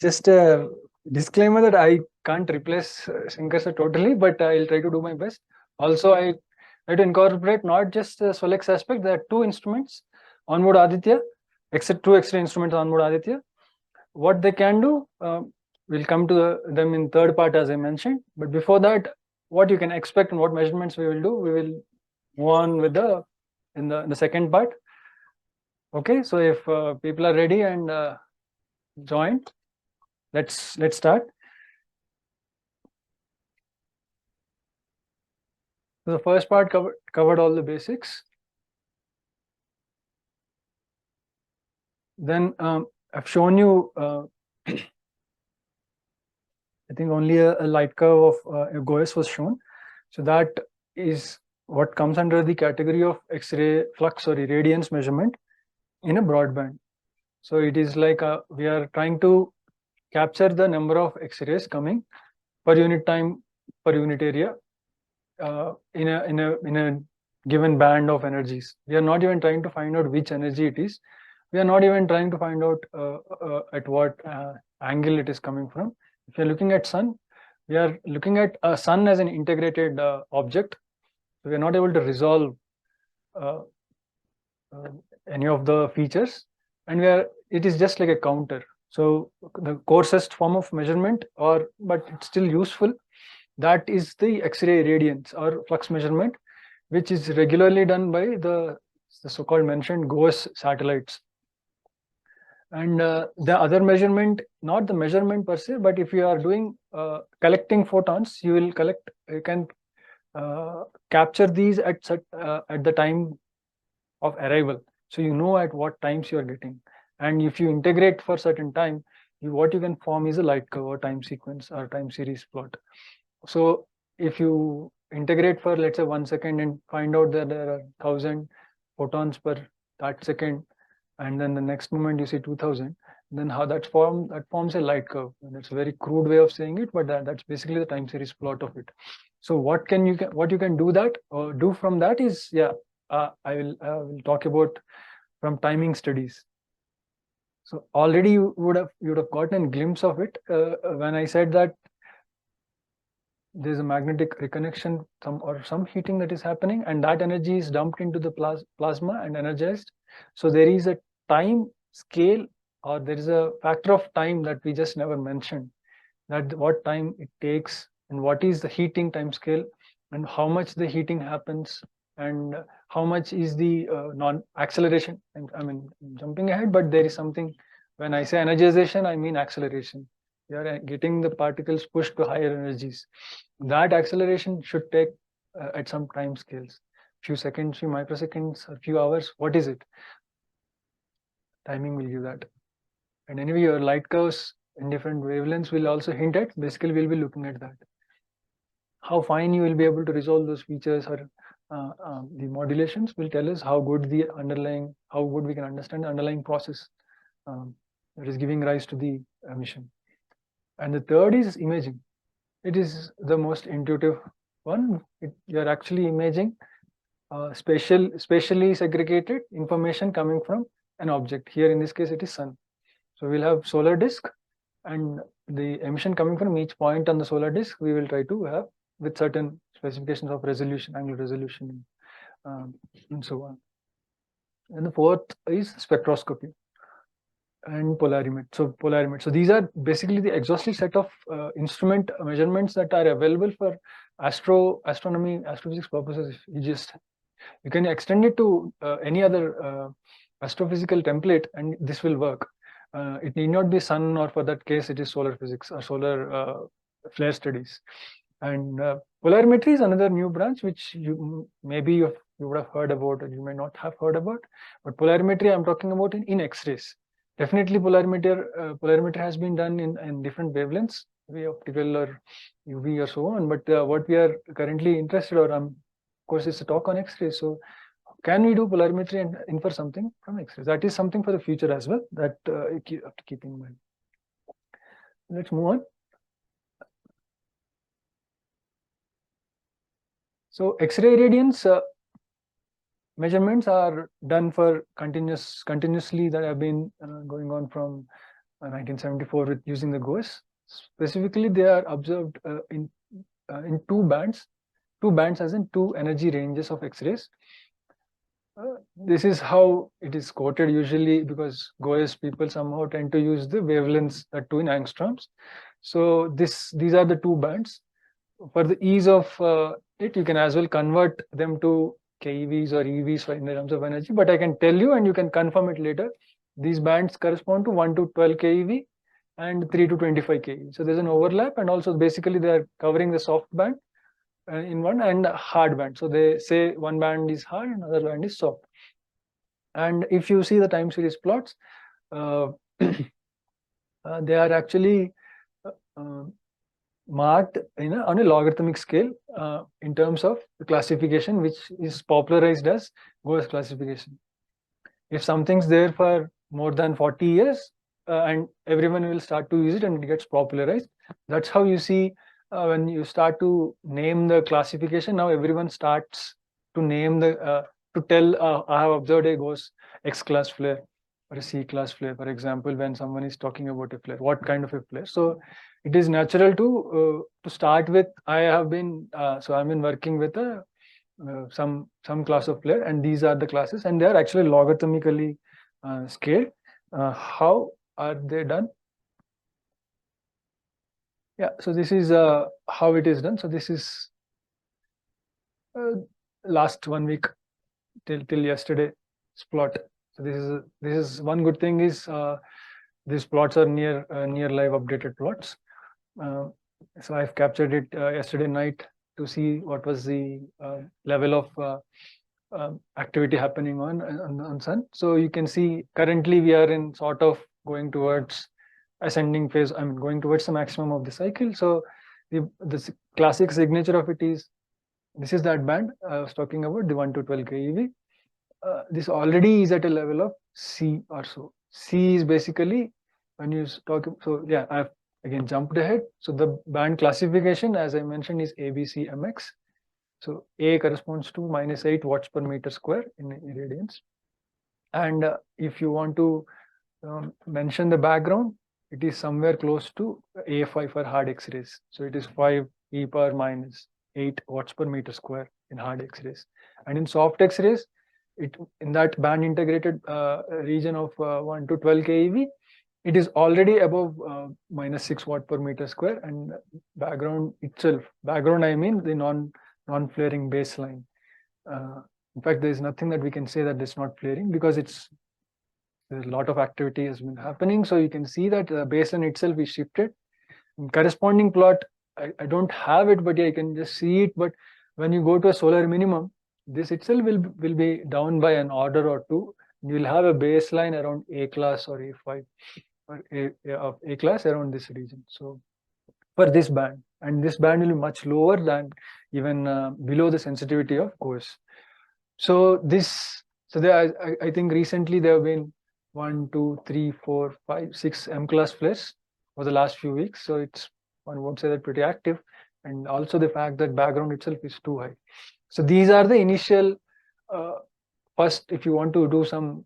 Just a disclaimer that I can't replace Srikar sir totally, but I'll try to do my best. Also, I try to incorporate not just the SOLEX aspect. There are two instruments onboard Aditya, two X-ray instruments onboard Aditya. What they can do, we'll come to them in third part as I mentioned. But before that, what you can expect and what measurements we will do, we will move on with in the second part. Okay, so if people are ready and joined, let's start. So the first part covered all the basics. Then I've shown you, I think only a light curve of a GOES was shown. So that is what comes under the category of X-ray flux or irradiance measurement in a broadband. So it is like we are trying to capture the number of X-rays coming per unit time, per unit area in a given band of energies. We are not even trying to find out which energy it is. We are not even trying to find out at what angle it is coming from. If you're looking at sun, we are looking at a sun as an integrated object. So we are not able to resolve any of the features, and it is just like a counter. So the coarsest form of measurement, but it's still useful. That is the X-ray irradiance or flux measurement, which is regularly done by the so-called mentioned GOES satellites. And the other measurement, not the measurement per se, but if you are doing collecting photons, you can capture these at the time of arrival. So you know at what times you are getting. And if you integrate for certain time, what you can form is a light curve or time sequence or time series plot. So if you integrate for, let's say, 1 second and find out that there are 1,000 photons per that second, and then the next moment you see 2,000, then how that forms a light curve. And it's a very crude way of saying it, but that's basically the time series plot of it. So what you can do from that is, I will talk about from timing studies. So already you would have gotten a glimpse of it when I said that there's a magnetic reconnection, some heating that is happening, and that energy is dumped into the plasma and energized. So there is a time scale, or there is a factor of time that we just never mentioned, that what time it takes and what is the heating time scale and how much the heating happens and how much is the non-acceleration. And I mean, jumping ahead, but there is something, when I say energization, I mean acceleration. You are getting the particles pushed to higher energies. That acceleration should take at some time scales, few seconds, few microseconds, a few hours. What is it? Timing will give that. And anyway, your light curves in different wavelengths will also hint at. Basically, we'll be looking at that. How fine you will be able to resolve those features or the modulations will tell us how good we can understand the underlying process that is giving rise to the emission. And the third is imaging. It is the most intuitive one. You're actually imaging spatially segregated information coming from an object. Here in this case, it is sun. So we'll have solar disk, and the emission coming from each point on the solar disk, we will try to have with certain specifications of resolution, angular resolution, and so on. And the fourth is spectroscopy and polarimetry. So these are basically the exhaustive set of instrument measurements that are available for astronomy, astrophysics purposes. You can extend it to any other astrophysical template, and this will work. It need not be sun, or for that case, it is solar physics or solar flare studies. And polarimetry is another new branch which you would have heard about, or you may not have heard about. But polarimetry I'm talking about in X-rays. Definitely polarimetry has been done in different wavelengths, optical or UV or so on. But what we are currently interested, or of course, is a talk on X-rays. So can we do polarimetry and infer something from X-rays? That is something for the future as well that you have to keep in mind. Let's move on. So X-ray irradiance measurements are done for continuously that have been going on from 1974 with using the GOES. Specifically, they are observed in two bands as in two energy ranges of X-rays. This is how it is quoted usually, because GOES people somehow tend to use the wavelengths too in angstroms. So these are the two bands. For the ease of it, you can as well convert them to KeVs or EVs in terms of energy, but I can tell you and you can confirm it later. These bands correspond to 1 to 12 keV and 3 to 25 keV. So there's an overlap, and also basically they are covering the soft band in one and hard band. So they say one band is hard and another band is soft. And if you see the time series plots, they are actually marked on a logarithmic scale in terms of the classification, which is popularized as GOES classification. If something's there for more than 40 years and everyone will start to use it and it gets popularized, that's how you see when you start to name the classification. Now everyone starts to name the to tell I have observed a GOES X class flare or a C class flare, for example, when someone is talking about a flare, what kind of a flare. So it is natural to start with. I have been so I've been working with a some class of flare, and these are the classes, and they are actually logarithmically scaled. How are they done? Yeah, so this is how it is done. So this is last 1 week till yesterday plot. So this is one good thing is these plots are near live updated plots. So I've captured it yesterday night to see what was the level of activity happening on Sun. So you can see currently we are in sort of going towards ascending phase. I mean, going towards the maximum of the cycle. So the classic signature of it is, this is that band I was talking about, the 1 to 12 keV. This already is at a level of C or so. C is basically when you talk. So yeah, I've again jumped ahead. So the band classification, as I mentioned, is ABCMX. So A corresponds to -8 watts per meter square in irradiance. And if you want to mention the background, it is somewhere close to A5 for hard X-rays. So it is 5 e power -8 watts per meter square in hard X-rays. And in soft X-rays, in that band integrated region of 1 to 12 keV, it is already above -6 watt per meter square. And background itself, background I mean the non-flaring baseline. In fact, there is nothing that we can say that it's not flaring, because there's a lot of activity has been happening. So you can see that the baseline itself is shifted. In corresponding plot, I don't have it, but yeah, you can just see it. But when you go to a solar minimum, this itself will be down by an order or two. You will have a baseline around A class or A5 or A class around this region. So for this band, and this band will be much lower than even below the sensitivity of GOES. So I think recently there have been 1, 2, 3, 4, 5, 6 M class flares for the last few weeks. So it's, one would say that, pretty active, and also the fact that background itself is too high. So these are the initial first, if you want to do some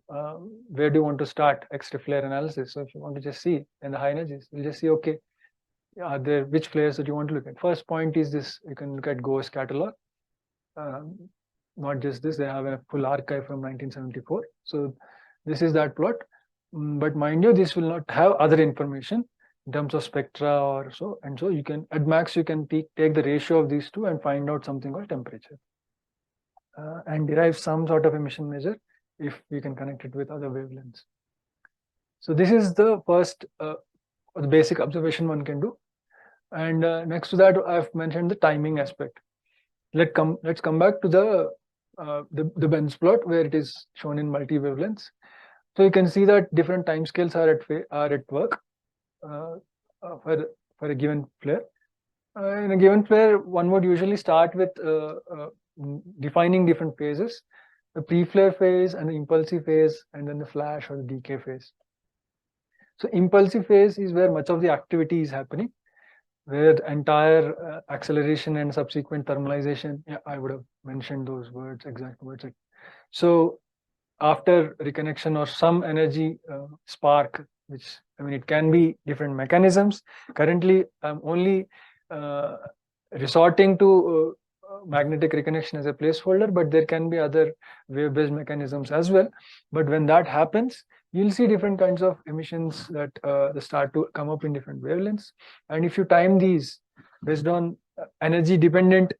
where do you want to start X-ray flare analysis. So if you want to just see in the high energies, you'll just see, okay, are there which flares that you want to look at. First point is this: you can look at GOES catalog. Not just this, they have a full archive from 1974. So this is that plot, but mind you, this will not have other information in terms of spectra or so. And so you can, at max, you can take the ratio of these two and find out something called temperature and derive some sort of emission measure if we can connect it with other wavelengths. So this is the first the basic observation one can do. And next to that, I've mentioned the timing aspect. Let's come back to the Benz plot, where it is shown in multi wavelengths. So you can see that different time scales are at work for a given flare. In a given flare, one would usually start with defining different phases: the pre-flare phase and the impulsive phase, and then the flash or the decay phase. So impulsive phase is where much of the activity is happening, where the entire acceleration and subsequent thermalization, yeah, I would have mentioned those words, exact words. So after reconnection or some energy spark which I mean, it can be different mechanisms. Currently, I'm only resorting to magnetic reconnection as a placeholder, but there can be other wave-based mechanisms as well. But when that happens, you'll see different kinds of emissions that start to come up in different wavelengths. And if you time these based on energy dependent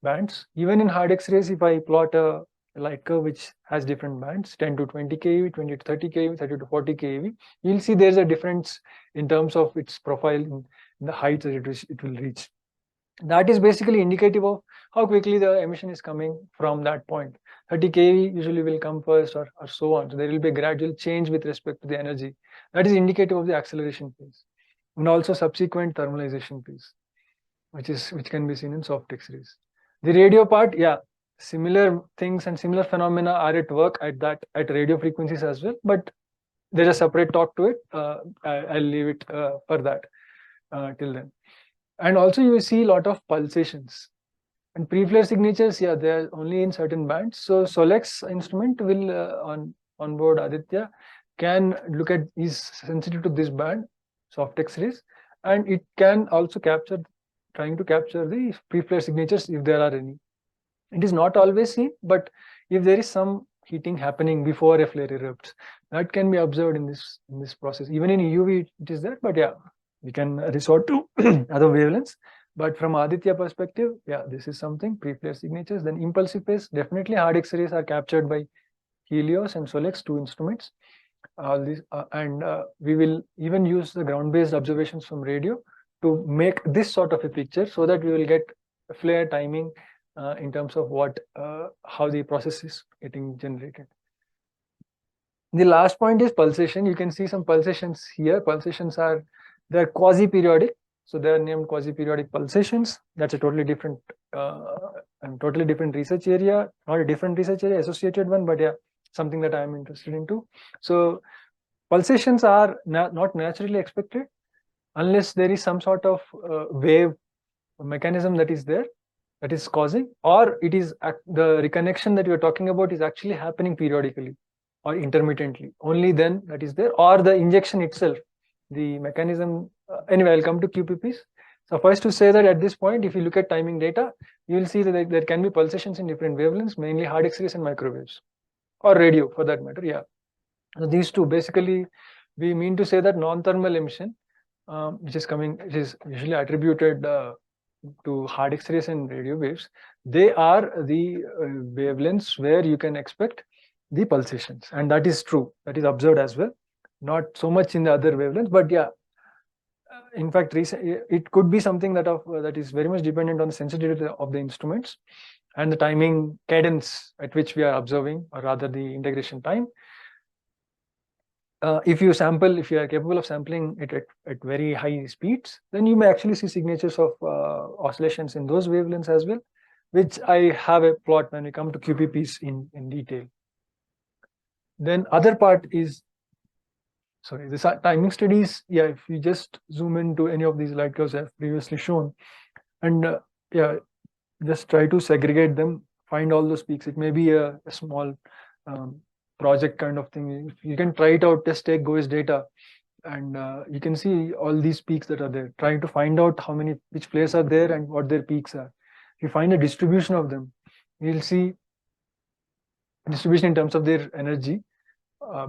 bands, even in hard X-rays, if I plot a light curve which has different bands, 10 to 20 keV, 20 to 30 keV, 30 to 40 keV, you'll see there's a difference in terms of its profile in the height that it will reach. That is basically indicative of how quickly the emission is coming from that point. 30 keV usually will come first, or so on. So there will be a gradual change with respect to the energy. That is indicative of the acceleration phase, and also subsequent thermalization phase, which can be seen in soft X-rays. The radio part, yeah, similar things and similar phenomena are at work at radio frequencies as well, but there's a separate talk to it. I'll leave it for that till then. And also you will see a lot of pulsations. And pre-flare signatures, yeah, they're only in certain bands. So SOLEX instrument will on board Aditya can look at, is sensitive to this band, soft X-rays, and it can also trying to capture the pre-flare signatures if there are any. It is not always seen, but if there is some heating happening before a flare erupts, that can be observed in this process. Even in UV it is there, but yeah, we can resort to other wavelengths. But from Aditya perspective, yeah, this is something, pre-flare signatures. Then impulsive phase, definitely hard X-rays are captured by Helios and SOLEX, 2 instruments. We will even use the ground-based observations from radio to make this sort of a picture, so that we will get flare timing in terms of how the process is getting generated. The last point is pulsation. You can see some pulsations here. Pulsations they're quasi-periodic, so they are named quasi-periodic pulsations. That's a totally different research area, not a different research area, associated one, but yeah, something that I am interested into. So pulsations are not naturally expected unless there is some sort of wave mechanism that is there, that is causing, or it is the reconnection that you're talking about is actually happening periodically or intermittently. Only then that is there, or the injection itself, the mechanism. Anyway, I'll come to QPPs. Suffice to say that at this point, if you look at timing data, you will see that there can be pulsations in different wavelengths, mainly hard X-rays and microwaves, or radio for that matter. Yeah, so these two, basically, we mean to say that non-thermal emission, which is usually attributed to hard X-rays and radio waves, they are the wavelengths where you can expect the pulsations, and that is true. That is observed as well. Not so much in the other wavelengths, but yeah, in fact, it could be something that is very much dependent on the sensitivity of the instruments and the timing cadence at which we are observing, or rather the integration time. If you are capable of sampling it at very high speeds, then you may actually see signatures of oscillations in those wavelengths as well, which I have a plot when we come to QPPs in detail. Then other part is, sorry, the timing studies. Yeah, if you just zoom into any of these light curves I've previously shown, and yeah, just try to segregate them, find all those peaks. It may be a small project kind of thing. You can try it out, just take GOES data, and you can see all these peaks that are there, trying to find out which flares are there and what their peaks are. If you find a distribution of them, you'll see distribution in terms of their energy.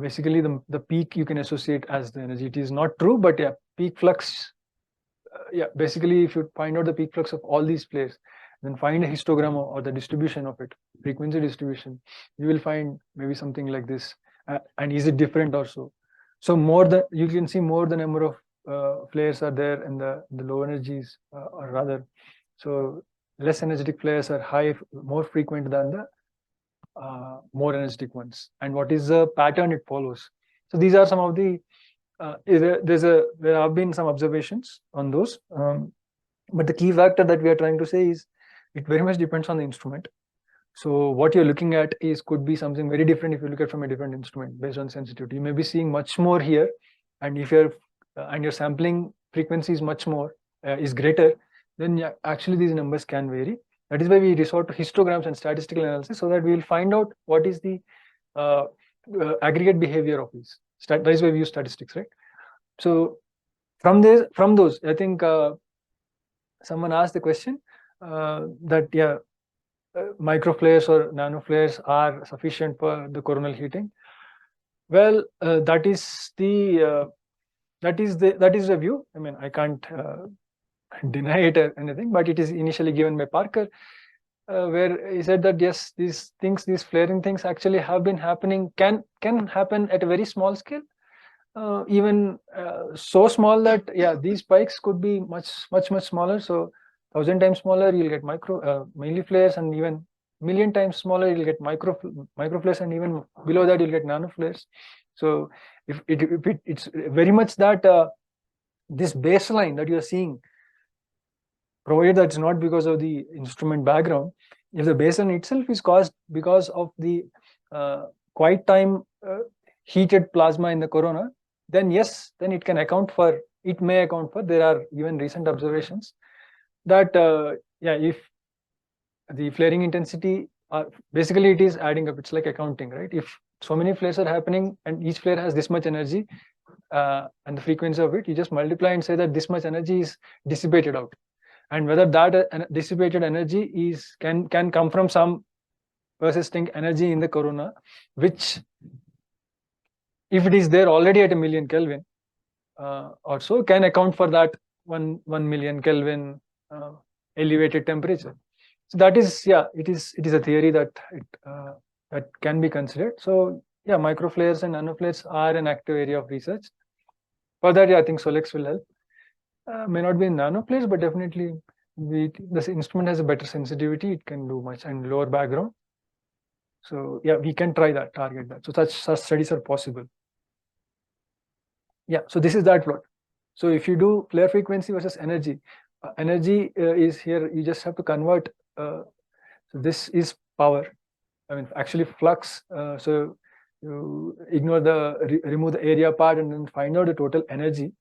Basically, the peak you can associate as the energy. It is not true, but yeah, peak flux. Yeah, basically, if you find out the peak flux of all these flares, then find a histogram or the distribution of it, frequency distribution, you will find maybe something like this. And is it different or so? So you can see more the number of flares are there in the low energies, or rather, so less energetic flares are more frequent than the more energetic ones. And what is the pattern it follows? So these are some of the there have been some observations on those, but the key factor that we are trying to say is it very much depends on the instrument. So what you're looking at could be something very different if you look at from a different instrument based on sensitivity. You may be seeing much more here, and if your sampling frequency is much more is greater, then yeah, actually these numbers can vary. That is why we resort to histograms and statistical analysis, so that we will find out what is the aggregate behavior of these. That is why we use statistics, right? So from those, I think someone asked the question that microflares or nanoflares are sufficient for the coronal heating. Well, that is the view. I mean, I can't deny it or anything, but it is initially given by Parker, where he said that yes, these flaring things actually have been happening, can happen at a very small scale, even so small that these spikes could be much smaller. So 1,000 times smaller, you'll get milliflares, and even million times smaller, you'll get microflares, and even below that, you'll get nanoflares. So if it's very much that this baseline that you are seeing, provided that it's not because of the instrument background, if the baseline itself is caused because of the quiet time heated plasma in the corona, then yes, then it can account for, it may account for, there are even recent observations that if the flaring intensity, basically it is adding up, it's like accounting, right? If so many flares are happening and each flare has this much energy and the frequency of it, you just multiply and say that this much energy is dissipated out, and whether that dissipated energy can come from some persisting energy in the corona, which, if it is there already at 1,000,000 Kelvin or so, can account for that 1,000,000 Kelvin elevated temperature. So that is, it is a theory that that can be considered. So microflares and nanoflares are an active area of research. For that, I think SOLEX will help. May not be in nanoflares, but definitely this instrument has a better sensitivity. It can do much, and lower background. So we can try that, target that. So such studies are possible. So this is that plot. So if you do flare frequency versus energy, energy is here. You just have to convert. So this is power. I mean, actually flux. So you ignore remove the area part and then find out the total energy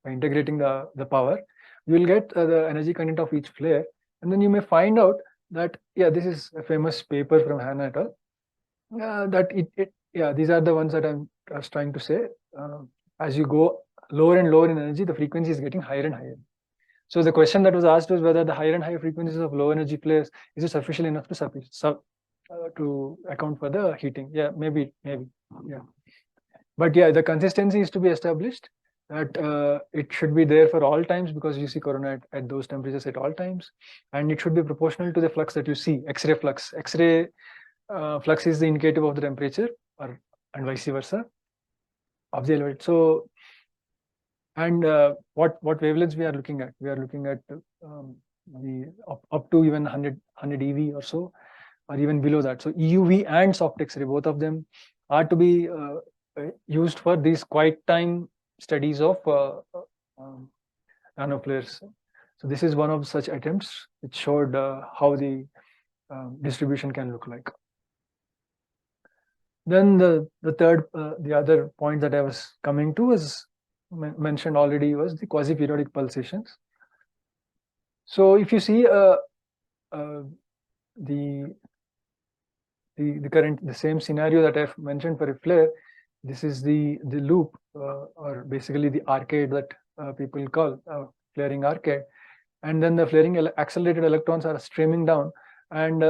by integrating the power. You will get the energy content of each flare, and then you may find out that this is a famous paper from Hanna et al. That these are the ones that I was trying to say. As you go lower and lower in energy, the frequency is getting higher and higher. So the question that was asked was whether the higher and higher frequencies of low energy flares is it sufficient enough to account for the heating. Maybe. But the consistency is to be established, that it should be there for all times, because you see corona at those temperatures at all times, and it should be proportional to the flux that you see, X-ray flux. X-ray flux is the indicative of the temperature, and vice versa of the element. So, and what wavelengths we are looking at? We are looking at the up to even 100 EV or so, or even below that. So EUV and soft X-ray, both of them are to be used for these quiet time studies of nanoflares. So this is one of such attempts which showed how the distribution can look like. Then the other point that I was coming to is mentioned already, was the quasi-periodic pulsations. So if you see the same scenario that I've mentioned for a flare, this is the loop or basically the arcade that people call flaring arcade, and then the flaring accelerated electrons are streaming down, and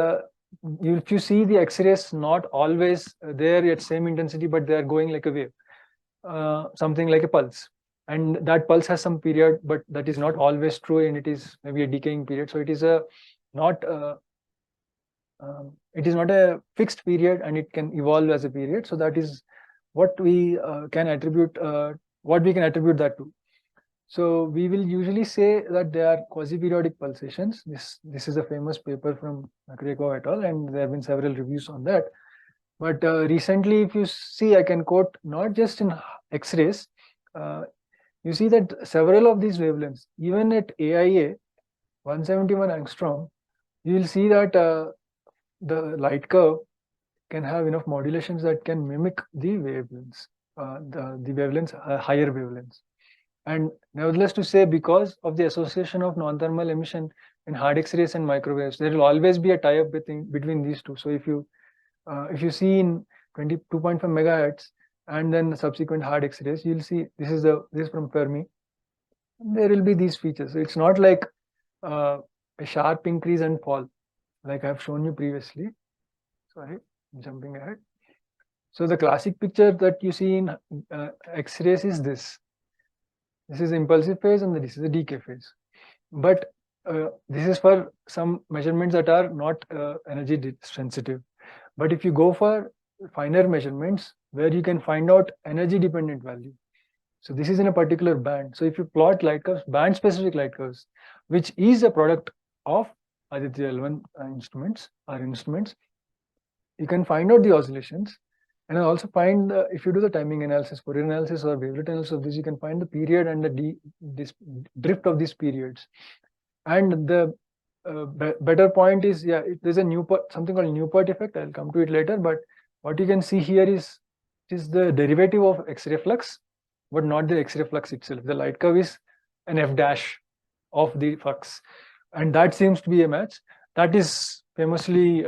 if you see the X-rays not always there at same intensity, but they are going like a wave, something like a pulse, and that pulse has some period, but that is not always true, and it is maybe a decaying period. So it is not a fixed period, and it can evolve as a period. So that is what we can attribute that to. So we will usually say that they are quasi-periodic pulsations. This is a famous paper from Srikar et al., and there have been several reviews on that. But recently, if you see, I can quote, not just in X-rays, you see that several of these wavelengths, even at AIA 171 angstrom, you will see that the light curve can have enough modulations that can mimic the wavelengths, the wavelengths, higher wavelengths. And nevertheless, to say, because of the association of non-thermal emission in hard X-rays and microwaves, there will always be a tie-up between these two. So if you see in 22.5 megahertz, and then the subsequent hard X-rays, you'll see this is from Fermi. There will be these features. So it's not like a sharp increase and fall, like I've shown you previously. Sorry, jumping ahead. So the classic picture that you see in X-rays is this. This is the impulsive phase and this is the decay phase. But this is for some measurements that are not energy sensitive. But if you go for finer measurements where you can find out energy dependent value, so this is in a particular band. So if you plot light curves, band specific light curves, which is a product of Aditya-L1 instruments, you can find out the oscillations, and also find if you do the timing analysis, Fourier analysis, or wavelet analysis of this, you can find the period and the drift of these periods. And the better point is, there's a Newport, something called Newport effect. I'll come to it later. But what you can see here is the derivative of X-ray flux, but not the X-ray flux itself. The light curve is an f dash of the flux, and that seems to be a match. That is famously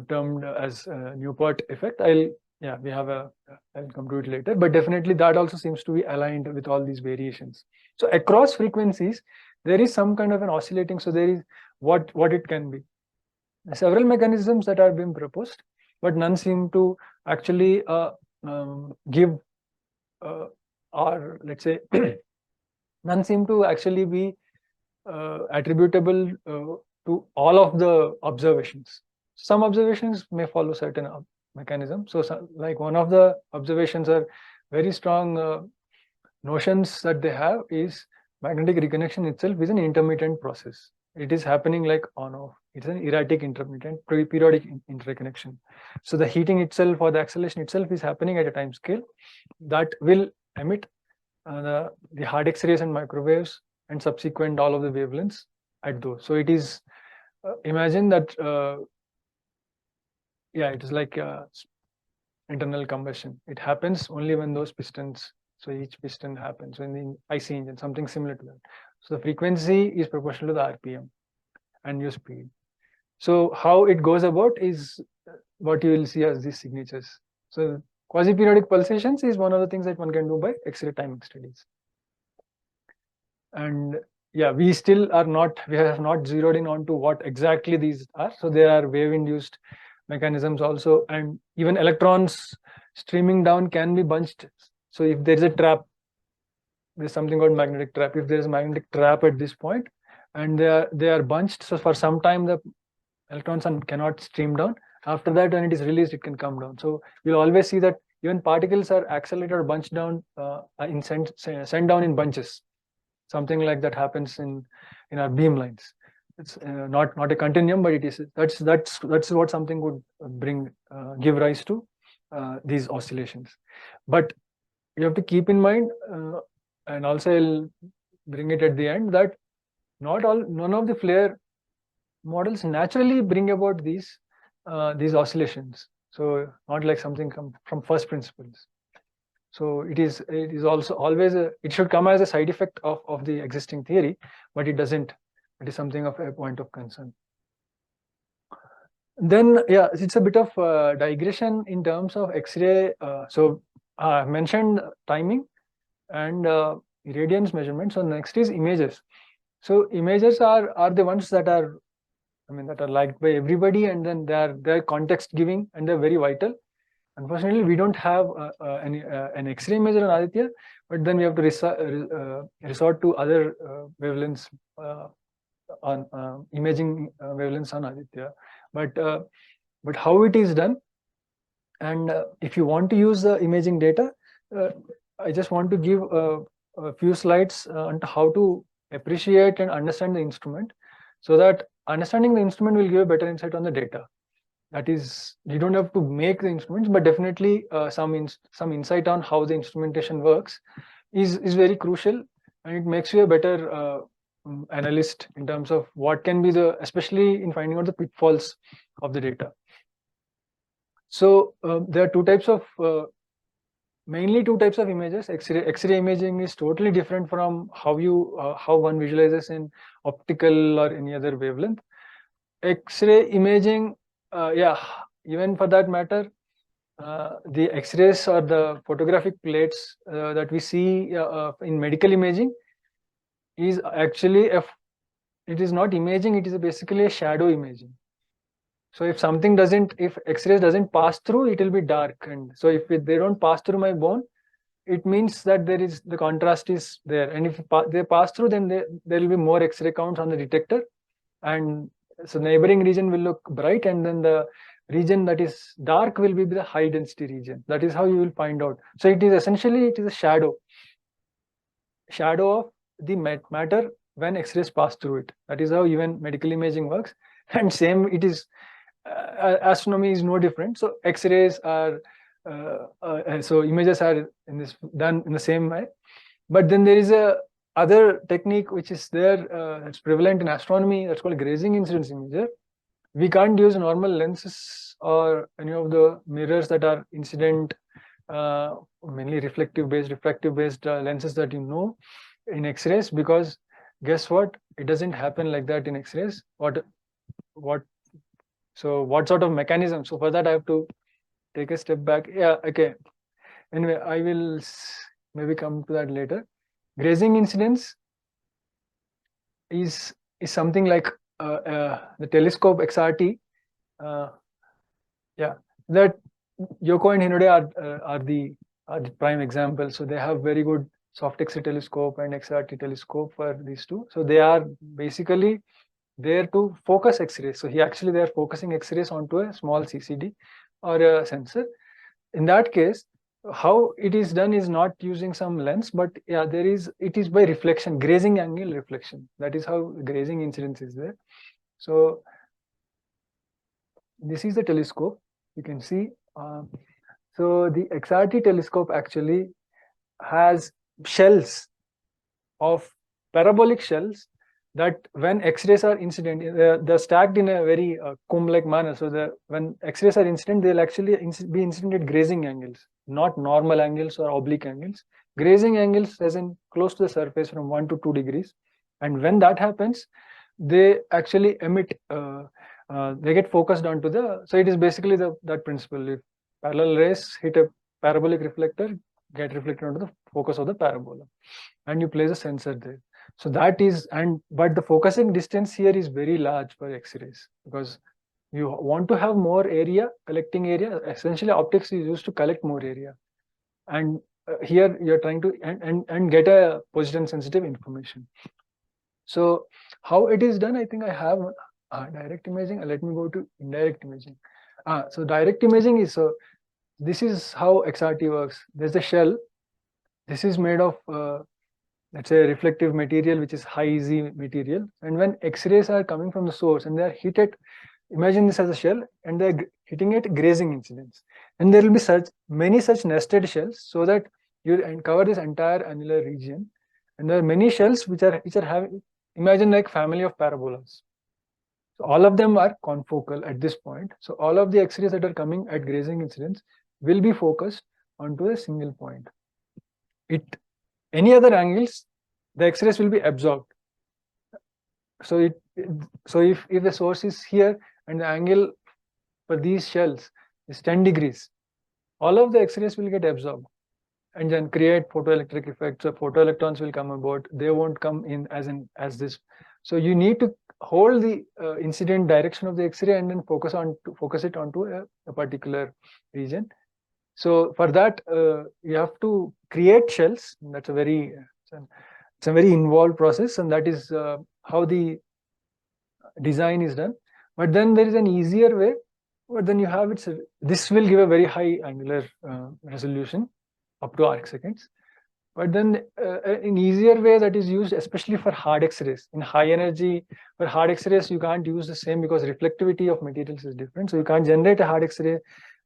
termed as Newport effect. I'll come to it later, but definitely that also seems to be aligned with all these variations. So across frequencies, there is some kind of an oscillating. So there is what it can be. Several mechanisms that have been proposed, but none seem to actually give or let's say none seem to actually be attributable to all of the observations. Some observations may follow certain mechanisms. So like one of the observations are very strong notions that they have is magnetic reconnection itself is an intermittent process. It is happening like on-off. It's an erratic intermittent periodic interconnection. So the heating itself or the acceleration itself is happening at a time scale that will emit the hard X-rays and microwaves and subsequent all of the wavelengths at those. So it is imagine that it is like internal combustion. It happens only when those pistons. So each piston happens when the IC engine, something similar to that. So the frequency is proportional to the RPM and your speed. So how it goes about is what you will see as these signatures. So quasi-periodic pulsations is one of the things that one can do by X-ray timing studies. And we still are not, we have not zeroed in onto what exactly these are. So there are wave-induced mechanisms also, and even electrons streaming down can be bunched. So if there is a trap, there's something called magnetic trap. If there is a magnetic trap at this point, and they are bunched, so for some time the electrons cannot stream down. After that, when it is released, it can come down. So you'll always see that even particles are accelerated or bunched down, sent down in bunches. Something like that happens in our beam lines. It's not a continuum, but it is. That's what something would give rise to these oscillations. But you have to keep in mind, and also I'll bring it at the end, that none of the flare models naturally bring about these oscillations. So not like something from first principles. So it is also always it should come as a side effect of the existing theory, but it doesn't. It is something of a point of concern. Then it's a bit of digression in terms of X-ray. So I mentioned timing and irradiance measurement. So next is images. So images are the ones that are, that are liked by everybody, and then they're context giving and they're very vital. Unfortunately, we don't have an X-ray imager on Aditya, but then we have to resort to other wavelengths on imaging wavelengths on Aditya. But how it is done, and if you want to use the imaging data, I just want to give a few slides on how to appreciate and understand the instrument, so that understanding the instrument will give a better insight on the data. That is, you don't have to make the instruments, but definitely some insight on how the instrumentation works is very crucial, and it makes you a better analyst in terms of what can be especially in finding out the pitfalls of the data. So there are mainly two types of images. X-ray imaging is totally different from how one visualizes in optical or any other wavelength. X-ray imaging, even for that matter, the X-rays or the photographic plates that we see in medical imaging is actually it is not imaging, it is basically a shadow imaging. So if something doesn't, if X-rays doesn't pass through, it will be dark. And so if they don't pass through my bone, it means that there is the contrast is there. And if they pass through, then there will be more X-ray counts on the detector. And so neighboring region will look bright, and then the region that is dark will be the high density region. That is how you will find out. So it is essentially, it is a shadow of the matter when X-rays pass through it. That is how even medical imaging works. And same, it is astronomy is no different. So X-rays are so images are done in the same way. But then there is a other technique which is there, it's prevalent in astronomy, that's called grazing incidence imager. We can't use normal lenses or any of the mirrors that are incident, mainly reflective based lenses that you know in X-rays, because guess what? It doesn't happen like that in X-rays. So what sort of mechanism? So for that I have to take a step back. Yeah, okay. Anyway, I will maybe come to that later. Grazing incidence is something like the telescope XRT. Yeah, that Yoko and Hinode are the prime examples. So they have very good soft X-ray telescope and XRT telescope for these two. So they are basically there to focus X-rays. So they are focusing X-rays onto a small CCD or a sensor. In that case, how it is done is not using some lens, but yeah, it is by reflection, grazing angle reflection. That is how grazing incidence is there. So this is the telescope, you can see. So the XRT telescope actually has shells of parabolic shells that when X-rays are incident, they're stacked in a very comb-like manner. So when X-rays are incident, they'll actually be incident at grazing angles, not normal angles or oblique angles. Grazing angles as in close to the surface from 1 to 2 degrees. And when that happens, they actually emit, they get focused onto so it is basically that principle. If parallel rays hit a parabolic reflector, get reflected onto the focus of the parabola, and you place a sensor there. So that is, but the focusing distance here is very large for X-rays, because you want to have more area, collecting area. Essentially optics is used to collect more area, and here you're trying to and get a position sensitive information. So how it is done, I think I have direct imaging. Let me go to indirect imaging. So direct imaging is, so this is how XRT works. There's a shell. This is made of let's say reflective material, which is high Z material. And when X-rays are coming from the source and they are hit at, imagine this as a shell, and they're hitting it grazing incidence. And there will be many such nested shells, so that you cover this entire annular region. And there are many shells which are having, imagine like family of parabolas. So all of them are confocal at this point. So all of the X-rays that are coming at grazing incidence will be focused onto a single point. Any other angles, the X-rays will be absorbed. So if the source is here and the angle for these shells is 10 degrees, all of the X-rays will get absorbed and then create photoelectric effects. So photoelectrons will come about. They won't come in as this. So you need to hold the incident direction of the X-ray and then focus it onto a particular region. So for that, you have to create shells. That's it's a very involved process, and that is how the design is done. But then there is an easier way. But then you have this will give a very high angular resolution, up to arc seconds. But then an easier way that is used, especially for hard X-rays, in high energy, for hard X-rays, you can't use the same because reflectivity of materials is different. So you can't generate a hard X-ray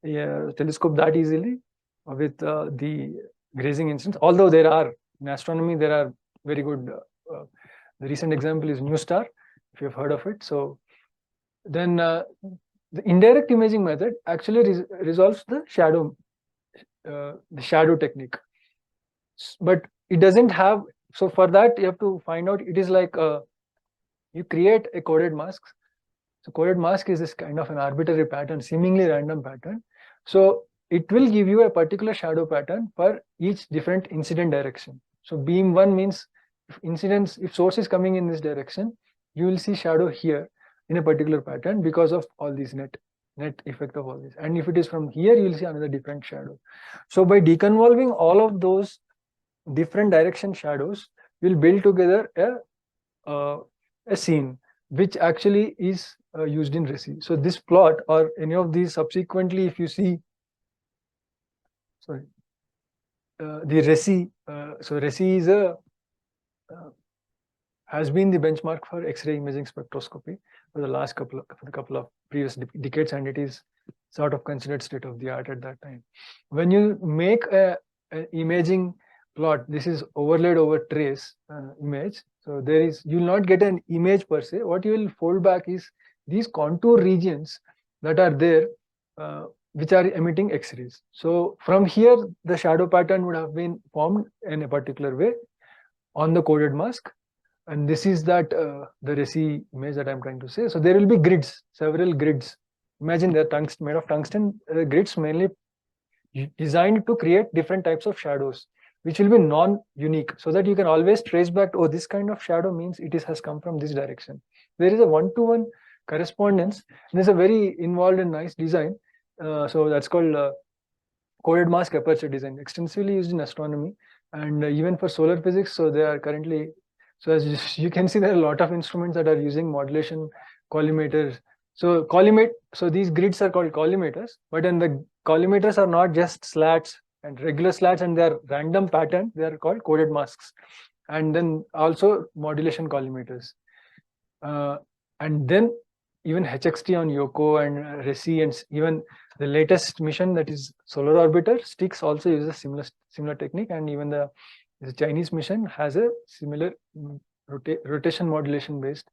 telescope that easily with the grazing instance. Although in astronomy, there are very good, the recent example is NuSTAR, if you've heard of it. So then the indirect imaging method actually resolves the shadow technique. But it doesn't have, so for that you have to find out, it is like you create a coded mask. So coded mask is this kind of an arbitrary pattern, seemingly random pattern. So it will give you a particular shadow pattern for each different incident direction. So beam 1 means if source is coming in this direction, you will see shadow here in a particular pattern because of all these net effect of all this. And if it is from here, you will see another different shadow. So by deconvolving all of those different direction shadows, we'll build together a scene which actually is used in RESI. So this plot or any of these subsequently, if you see, sorry, the RESI, so RESI is has been the benchmark for X-ray imaging spectroscopy for the last couple of previous decades, and it is sort of considered state of the art at that time. When you make a imaging plot, this is overlaid over trace image. So there is, you will not get an image per se. What you will fold back is these contour regions that are there, which are emitting X-rays. So from here, the shadow pattern would have been formed in a particular way on the coded mask. And this is that the RESI image that I'm trying to say. So there will be grids, several grids. Imagine they're made of tungsten grids, mainly designed to create different types of shadows, which will be non-unique, so that you can always trace back to, oh, this kind of shadow means has come from this direction. There is a one-to-one correspondence. There's a very involved and nice design. So that's called coded mask aperture design, extensively used in astronomy and even for solar physics. So they are currently, so as you can see, there are a lot of instruments that are using modulation collimators. So these grids are called collimators, but then the collimators are not just slats and regular slats, and they are random pattern. They are called coded masks, and then also modulation collimators. And then even HXT on Yoko and RESI, and even the latest mission, that is Solar Orbiter, STIX, also uses a similar technique, and even the Chinese mission has a similar rotation modulation based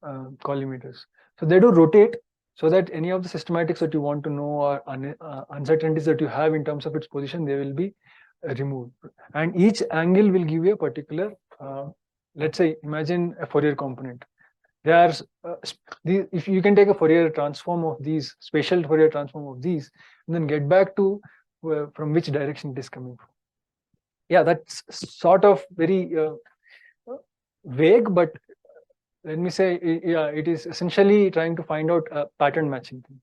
collimators. So they do rotate, so that any of the systematics that you want to know or uncertainties that you have in terms of its position, they will be removed. And each angle will give you a particular, let's say, imagine a Fourier component. There are, if you can take a Fourier transform of these, spatial Fourier transform of these, and then get back to from which direction it is coming from. Yeah, that's sort of very vague, but let me say, yeah, it is essentially trying to find out a pattern matching thing.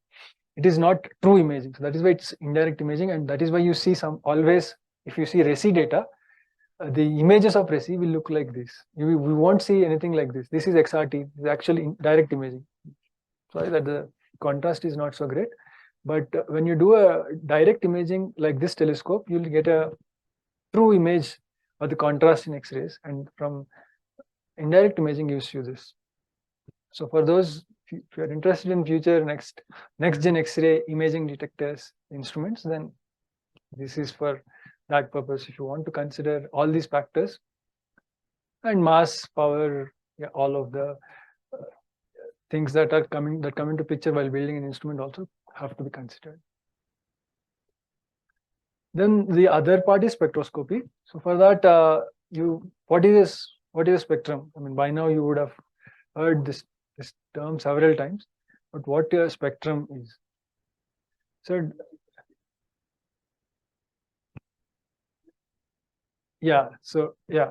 It is not true imaging. So that is why it's indirect imaging, and that is why you see always, if you see RESI data, the images of RESI will look like this. We won't see anything like this. This is XRT, it's actually direct imaging. Sorry that the contrast is not so great, but when you do a direct imaging like this telescope, you'll get a true image of the contrast in X-rays, and from indirect imaging gives you this. So for those, if you are interested in future next gen X-ray imaging detectors instruments, then this is for that purpose. If you want to consider all these factors, and mass, power, yeah, all of the things that come into picture while building an instrument also have to be considered. Then the other part is spectroscopy. So for that, what is a spectrum? I mean, by now you would have heard this term several times, but what a spectrum is. So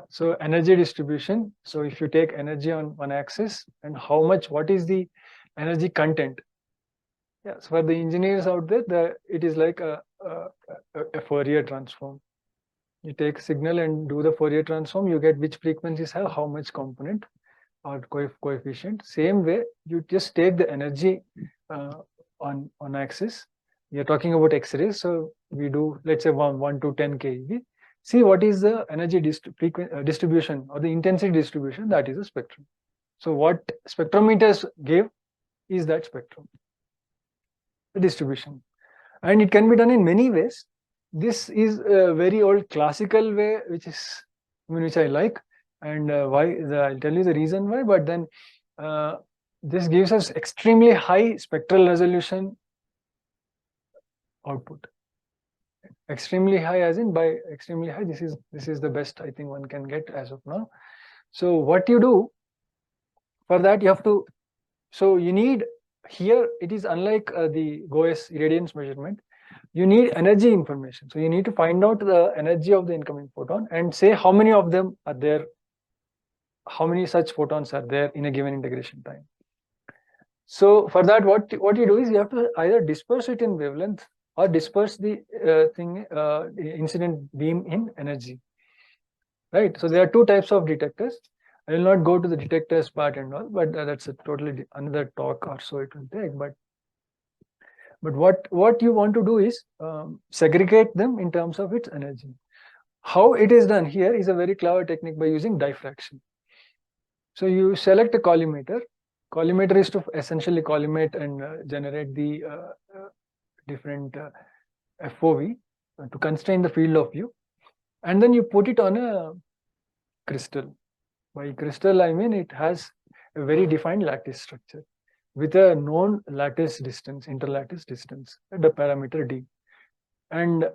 so energy distribution. So if you take energy on one axis, and what is the energy content? Yeah, so for the engineers out there, it is like a Fourier transform. You take signal and do the Fourier transform, you get which frequencies have how much component or coefficient. Same way, you just take the energy on axis. We are talking about X-rays, so we do, let's say 1 to 10 keV. See what is the energy distribution or the intensity distribution, that is a spectrum. So what spectrometers give is that spectrum, the distribution. And it can be done in many ways. This is a very old classical way, which I like, and why, I'll tell you the reason why, but then this gives us extremely high spectral resolution output. Extremely high, as in by extremely high, this is the best I think one can get as of now. So what you do for that, you have to, so you need, here it is unlike the GOES irradiance measurement. you need energy information. So you need to find out the energy of the incoming photon and say how many of them are there, how many such photons are there in a given integration time. So for that, what you do is you have to either disperse it in wavelength or disperse the incident beam in energy, right? So there are two types of detectors. I will not go to the detectors part and all, but that's a totally another talk or so it will take. But what you want to do is segregate them in terms of its energy. How it is done here is a very clever technique by using diffraction. So you select a collimator. Collimator is to essentially collimate and generate the different FOV to constrain the field of view, and then you put it on a crystal. By crystal, I mean it has a very defined lattice structure with a known lattice distance, interlattice distance, the parameter d, and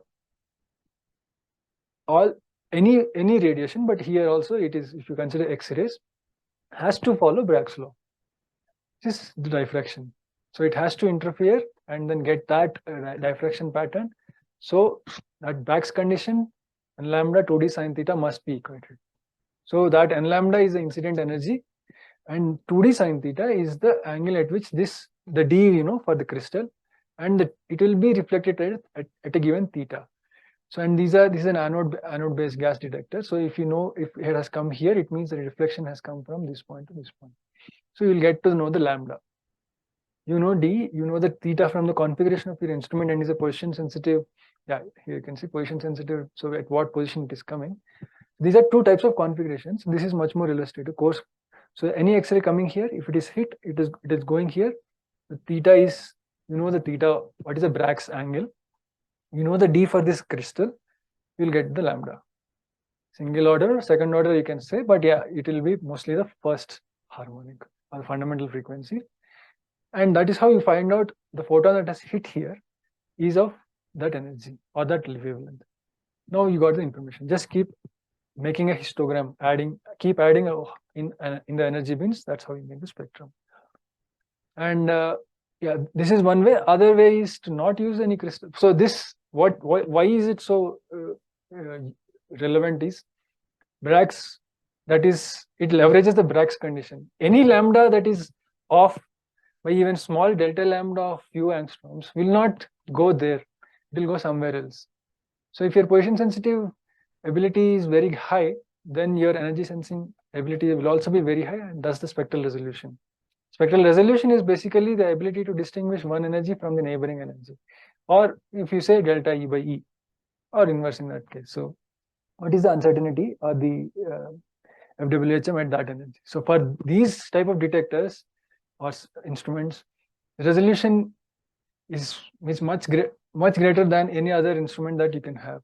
all any radiation, but here also it is, if you consider X-rays, has to follow Bragg's law. This is the diffraction. So it has to interfere and then get that diffraction pattern. So that Bragg's condition n lambda 2d sin theta must be equated. So that n lambda is the incident energy, and 2d sin theta is the angle at which the d for the crystal, and it will be reflected at a given theta. So and this is an anode based gas detector. So if if it has come here, it means the reflection has come from this point to this point. So you will get to know the lambda. You know d, you know the theta from the configuration of your instrument, and is a position sensitive. Yeah, here you can see position sensitive. So at what position it is coming. These are two types of configurations. This is much more illustrative course. So any X-ray coming here, if it is hit, it is going here. The theta is, the theta, what is the Bragg's angle? You know the d for this crystal, you'll get the lambda. Single order, second order you can say, but yeah, it will be mostly the first harmonic or fundamental frequency. And that is how you find out the photon that has hit here is of that energy or that wavelength. Now you got the information. Just keep making a histogram, keep adding in the energy bins. That's how you make the spectrum. And yeah, this is one way. Other way is to not use any crystal. So this, why is it so relevant is Bragg's, that is, it leverages the Bragg's condition. Any lambda that is off by even small delta lambda of few angstroms will not go there. It will go somewhere else. So if your position sensitive ability is very high, then your energy sensing ability will also be very high, and thus the spectral resolution. Spectral resolution is basically the ability to distinguish one energy from the neighboring energy, or if you say delta E by E, or inverse in that case. So what is the uncertainty or the FWHM at that energy? So for these type of detectors or instruments, resolution is much greater than any other instrument that you can have,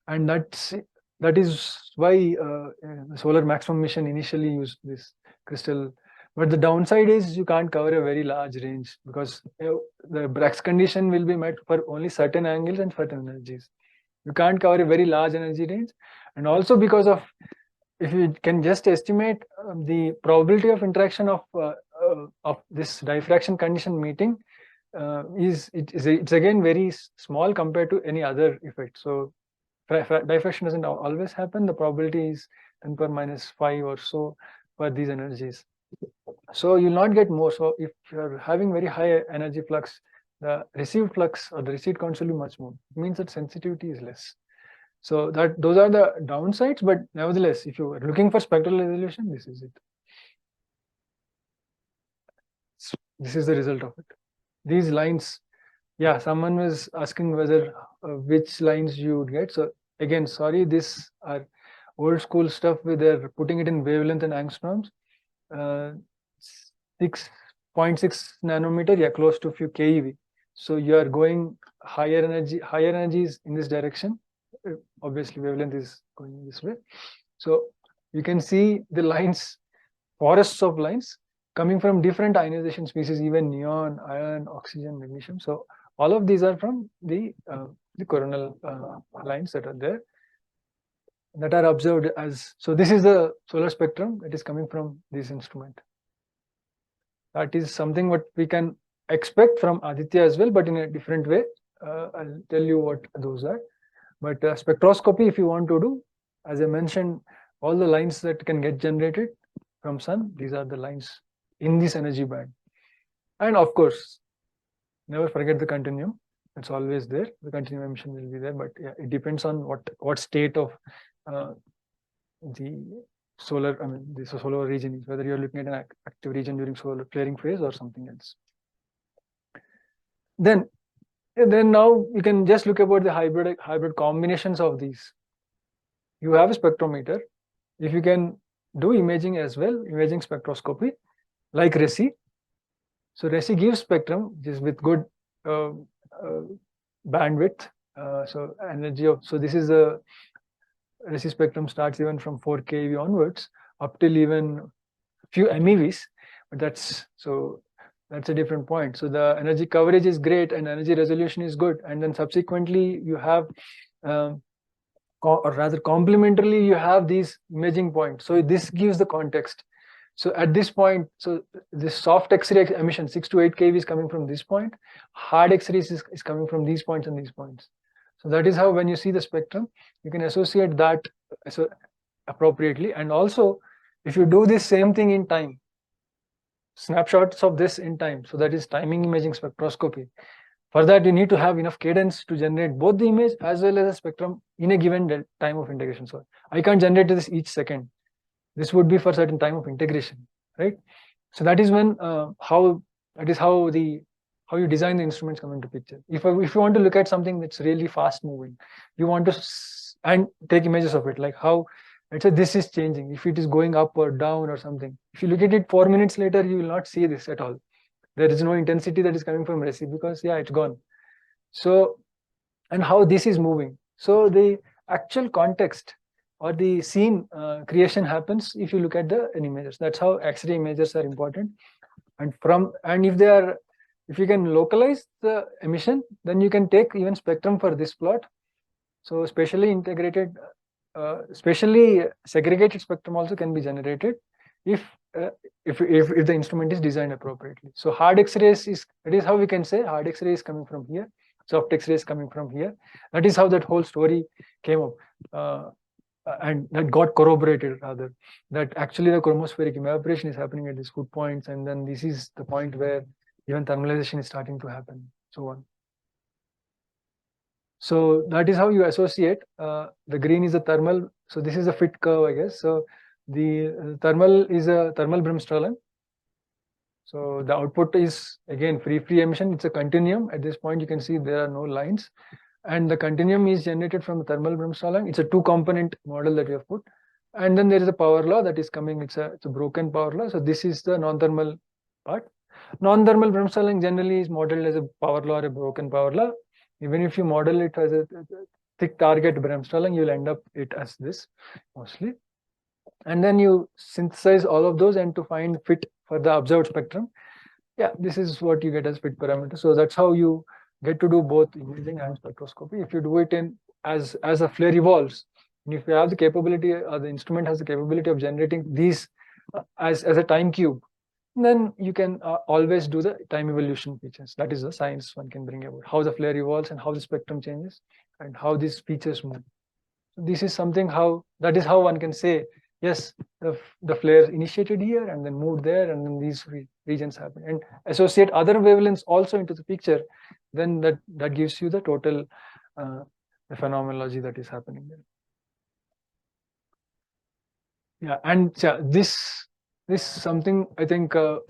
and that is why the solar maximum mission initially used this crystal. But the downside is you can't cover a very large range, because the Bragg's condition will be met for only certain angles and certain energies. You can't cover a very large energy range, and also because of, if you can just estimate the probability of interaction of this diffraction condition meeting, it's again very small compared to any other effect. So diffraction doesn't always happen. The probability is 10 power minus 5 or so for these energies. So you'll not get more. So if you're having very high energy flux, the received flux or the receipt counts will be much more. It means that sensitivity is less. So those are the downsides, but nevertheless, if you are looking for spectral resolution, this is it. This is the result of it. These lines, yeah, someone was asking whether which lines you would get. So again, sorry, these are old school stuff where they're putting it in wavelength and angstroms. 6.6 nanometer, yeah, close to a few keV. So you are going higher energies in this direction. Obviously, wavelength is going this way. So you can see the lines, forests of lines coming from different ionization species, even neon, iron, oxygen, magnesium. So all of these are from the coronal lines that are there, that are observed as. So this is the solar spectrum that is coming from this instrument. That is something what we can expect from Aditya as well, but in a different way. I'll tell you what those are. But spectroscopy, if you want to do, as I mentioned, all the lines that can get generated from sun, these are the lines in this energy band. And of course, never forget the continuum. It's always there. The continuum emission will be there, but yeah, it depends on what state of the solar, the solar region is, whether you're looking at an active region during solar flaring phase or something else. Then now you can just look about the hybrid combinations of these. You have a spectrometer. If you can do imaging as well, imaging spectroscopy, like RESI. So RESI gives spectrum just with good bandwidth. So energy of, so this is the RESI spectrum starts even from 4 keV onwards up till even few MeVs, but that's a different point. So the energy coverage is great and energy resolution is good, and then subsequently you have or rather complementarily you have these imaging points. So this gives the context. So at this point, so this soft X-ray emission 6 to 8 keV is coming from this point, hard X-rays is coming from these points and these points. So that is how when you see the spectrum, you can associate that so appropriately. And also, if you do this same thing in time, snapshots of this in time, so that is timing imaging spectroscopy. For that, you need to have enough cadence to generate both the image as well as a spectrum in a given time of integration. So I can't generate this each second. This would be for certain time of integration, right? So that is when how you design the instruments come into picture. If you want to look at something that's really fast moving, you want to and take images of it, like how, let's say this is changing, if it is going up or down or something. If you look at it 4 minutes later, you will not see this at all. There is no intensity that is coming from RESI because yeah, it's gone. So, and how this is moving. So the actual context or the scene creation happens if you look at the images. That's how X-ray images are important. And if you can localize the emission, then you can take even spectrum for this plot. So spatially integrated, spatially segregated spectrum also can be generated if the instrument is designed appropriately. So hard X-rays that is how we can say hard X-ray is coming from here, soft X-ray is coming from here. That is how that whole story came up. And that got corroborated rather, that actually the chromospheric evaporation is happening at these good points, and then this is the point where even thermalization is starting to happen, so on. So that is how you associate. The green is a thermal, so this is a fit curve, I guess. So the thermal is a thermal brimstollen. So the output is again free emission. It's a continuum. At this point, you can see there are no lines. And the continuum is generated from the thermal brimstollen. It's a 2-component model that we have put. And then there is a power law that is coming. It's a broken power law. So this is the non-thermal part. Non-thermal brimstollen generally is modeled as a power law or a broken power law. Even if you model it as a thick target brimstollen, you will end up it as this mostly. And then you synthesize all of those and to find fit for the observed spectrum. Yeah, this is what you get as fit parameter. So that's how you get to do both imaging and spectroscopy. If you do it in as a flare evolves, and if you have the capability, or the instrument has the capability of generating these as a time cube, then you can always do the time evolution features. That is the science one can bring about, how the flare evolves and how the spectrum changes and how these features move. So this is something that is how one can say, yes, the flares initiated here and then moved there, and then these regions happen, and associate other wavelengths also into the picture. Then that gives you the total the phenomenology that is happening there. Yeah, and this something I think you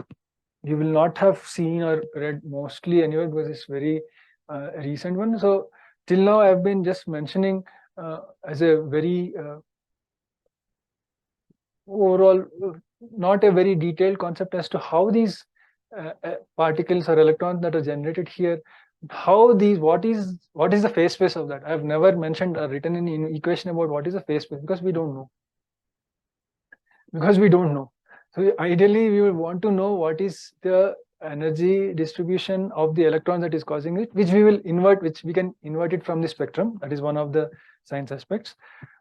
will not have seen or read mostly anywhere because it's very recent one. So till now I've been just mentioning as a very overall, not a very detailed concept as to how these particles or electrons that are generated here, what is the phase space of that. I've never mentioned or written any equation about what is the phase space because we don't know. So ideally we will want to know what is the energy distribution of the electron that is causing it, which we can invert it from the spectrum. That is one of the science aspects.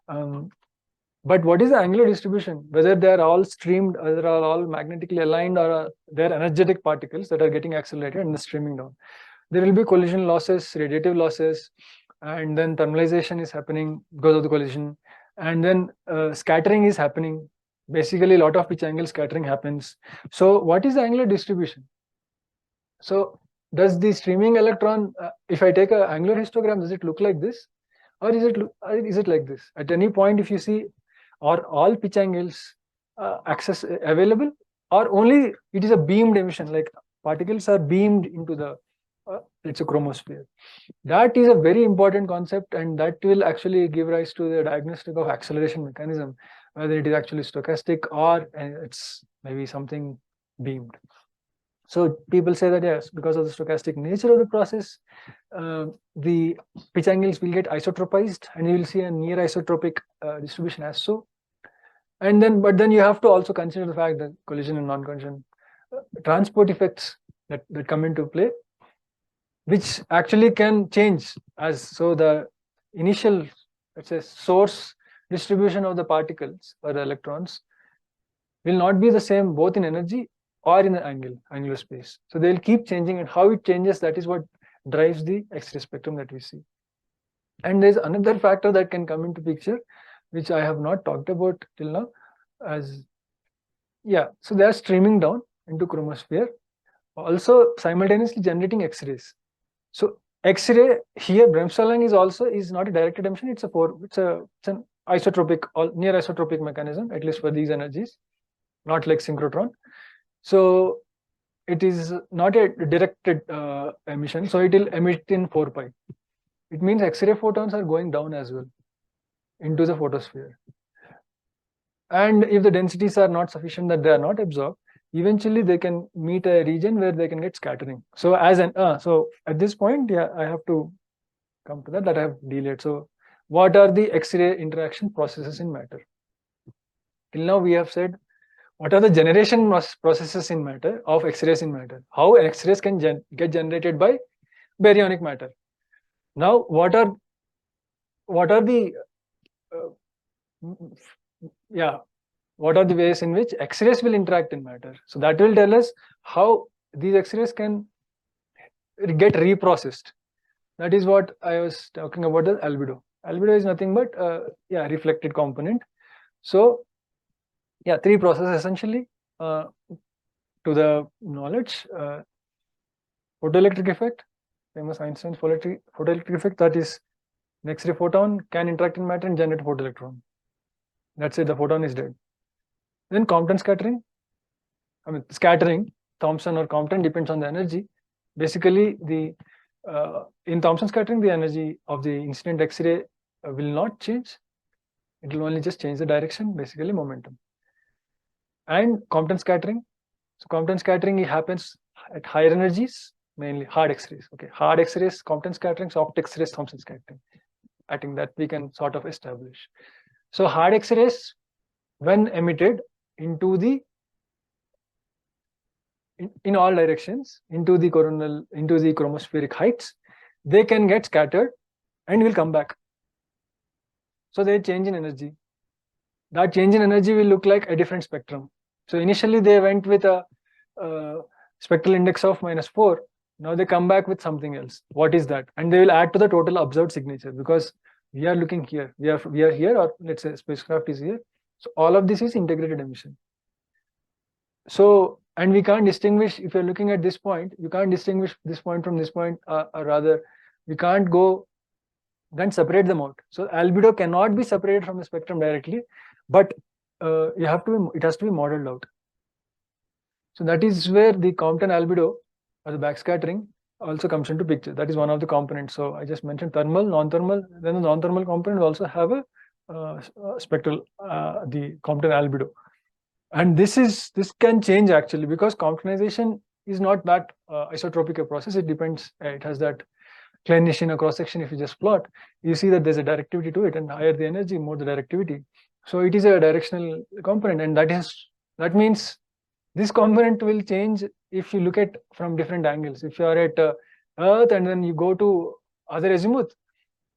But what is the angular distribution? Whether they are all streamed, or they are all magnetically aligned, or they are energetic particles that are getting accelerated and streaming down. there will be collision losses, radiative losses, and then thermalization is happening because of the collision, and then scattering is happening. Basically, a lot of pitch angle scattering happens. So what is the angular distribution? So does the streaming electron, if I take an angular histogram, does it look like this, or is it like this? At any point, if you see, are all pitch angles access available, or only it is a beamed emission, like particles are beamed into the let's say chromosphere. That is a very important concept, and that will actually give rise to the diagnostic of acceleration mechanism, whether it is actually stochastic or it's maybe something beamed. So people say that yes, because of the stochastic nature of the process, the pitch angles will get isotropized, and you will see a near isotropic distribution as so. And then, but then you have to also consider the fact that collision and non-collision transport effects that come into play, which actually can change as so the initial, let's say, source distribution of the particles or the electrons will not be the same both in energy or in the angular space. So they'll keep changing, and how it changes, that is what drives the X-ray spectrum that we see. And there's another factor that can come into picture, which I have not talked about till now, as so they are streaming down into chromosphere, also simultaneously generating X-rays. So X-ray here, bremsstrahlung is not a directed emission, it's an isotropic or near isotropic mechanism, at least for these energies, not like synchrotron. So it is not a directed emission, so it will emit in 4 pi. It means X-ray photons are going down as well into the photosphere. And if the densities are not sufficient that they are not absorbed, eventually they can meet a region where they can get scattering. So so at this point, I have to come to that I have delayed. So what are the X-ray interaction processes in matter? Till now we have said what are the generation processes in matter of X-rays in matter, how X-rays can get generated by baryonic matter. Now what are the what are the ways in which X-rays will interact in matter? So that will tell us how these X-rays can get reprocessed. That is what I was talking about, the albedo. Albedo is nothing but reflected component. So 3 processes essentially to the knowledge. Photoelectric effect, famous Einstein's photoelectric effect, that is an X-ray photon can interact in matter and generate a photoelectron. That's it, the photon is dead. Then Compton scattering, scattering, Thomson or Compton, depends on the energy. Basically, in Thomson scattering, the energy of the incident X-ray will not change. It will only just change the direction, basically momentum. And Compton scattering. So Compton scattering happens at higher energies, mainly hard X-rays. Okay, hard X-rays, Compton scattering, soft X-rays, Thomson scattering. I think that we can sort of establish. So hard X-rays, when emitted into the in all directions into the chromospheric heights, they can get scattered and will come back. So they change in energy. That change in energy will look like a different spectrum. So initially they went with a spectral index of -4. Now they come back with something else. What is that? And they will add to the total observed signature, because we are looking here. We are here, or let's say spacecraft is here. So all of this is integrated emission. So, and we can't distinguish, if you're looking at this point, you can't distinguish this point from this point, or rather, we can't go then separate them out. So albedo cannot be separated from the spectrum directly, but it has to be modeled out. So that is where the Compton albedo or the backscattering also comes into picture. That is one of the components. So I just mentioned thermal, non-thermal. Then the non-thermal component will also have a spectral, the Compton albedo. And this can change actually, because Comptonization is not that isotropic a process. It depends. It has that Klein-Nischin cross section. If you just plot, you see that there's a directivity to it, and higher the energy, more the directivity. So it is a directional component, and that means this component will change if you look at from different angles. If you are at Earth and then you go to other azimuth,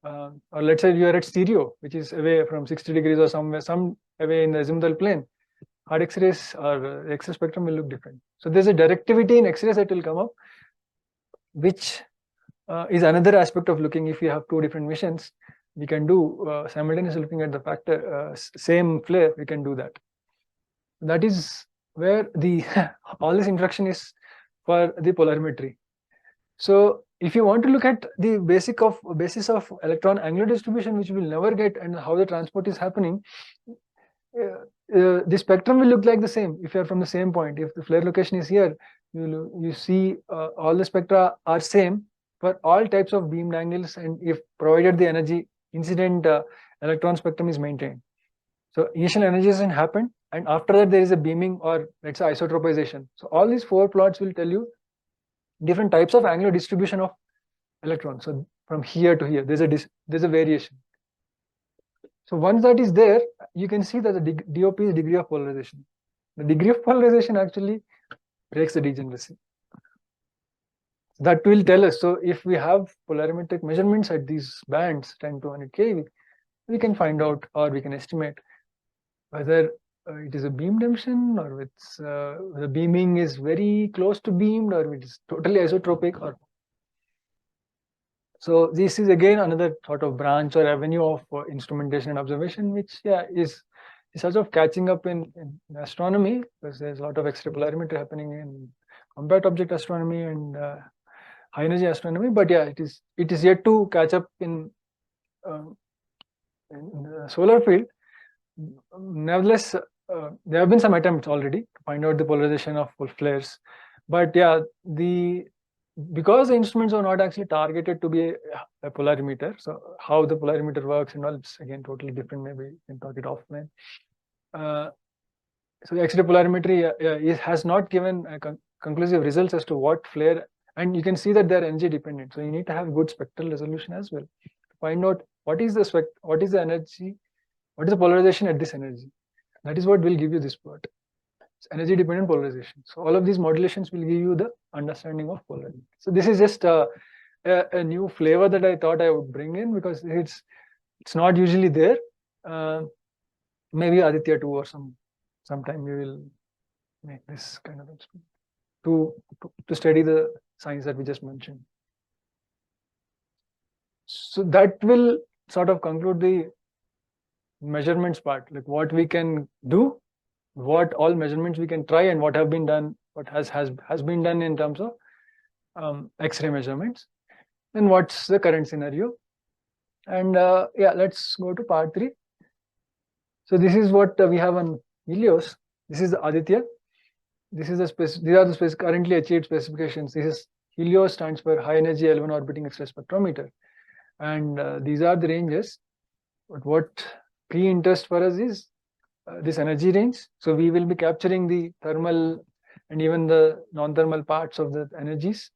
or let's say you are at stereo, which is away from 60 degrees or some away in the azimuthal plane, hard X-rays or X-ray spectrum will look different. So there's a directivity in X-rays that will come up, which is another aspect of looking. If you have two different missions, we can do simultaneously looking at the factor, same flare, we can do that. That is where the all this introduction is for the polarimetry. So if you want to look at the basis of electron angular distribution, which we will never get, and how the transport is happening, the spectrum will look like the same if you are from the same point. If the flare location is here, you see all the spectra are same for all types of beamed angles, and if provided the energy incident electron spectrum is maintained. So initial ionization happened, and after that there is a beaming, or let's say isotropization. So all these four plots will tell you different types of angular distribution of electrons. So from here to here, there's a variation. So once that is there, you can see that the DOP is degree of polarization. The degree of polarization actually breaks the degeneracy. That will tell us. So if we have polarimetric measurements at these bands 10 to 100 keV, we can find out, or we can estimate whether it is a beamed emission, or it's the beaming is very close to beamed, or it is totally isotropic. Or so this is again another sort of branch or avenue of instrumentation and observation, which is sort of catching up in astronomy, because there's a lot of X-ray polarimetry happening in compact object astronomy and high energy astronomy. But it is yet to catch up in the solar field. Nevertheless, there have been some attempts already to find out the polarization of flares, but because the instruments are not actually targeted to be a polarimeter, so how the polarimeter works and all, it's again totally different. Maybe we can talk it offline. So the X-ray polarimetry it has not given conclusive results as to what flare, and you can see that they're energy dependent. So you need to have good spectral resolution as well to find out what is the energy, what is the polarization at this energy. That is what will give you this plot. It's energy dependent polarization. So all of these modulations will give you the understanding of polarity. So this is just a new flavor that I thought I would bring in, because it's not usually there. Maybe Aditya-L1 or sometime we will make this kind of instrument to study the science that we just mentioned. So that will sort of conclude the measurements part, like what we can do, what all measurements we can try, and what have been done, what has been done in terms of X-ray measurements, and what's the current scenario. And let's go to part 3. So this is what we have on Helios. This is the Aditya. This is these are the currently achieved specifications. This is Helios, stands for high energy L1 orbiting X-ray spectrometer, and these are the ranges. But what key interest for us is this energy range. So we will be capturing the thermal and even the non-thermal parts of the energies.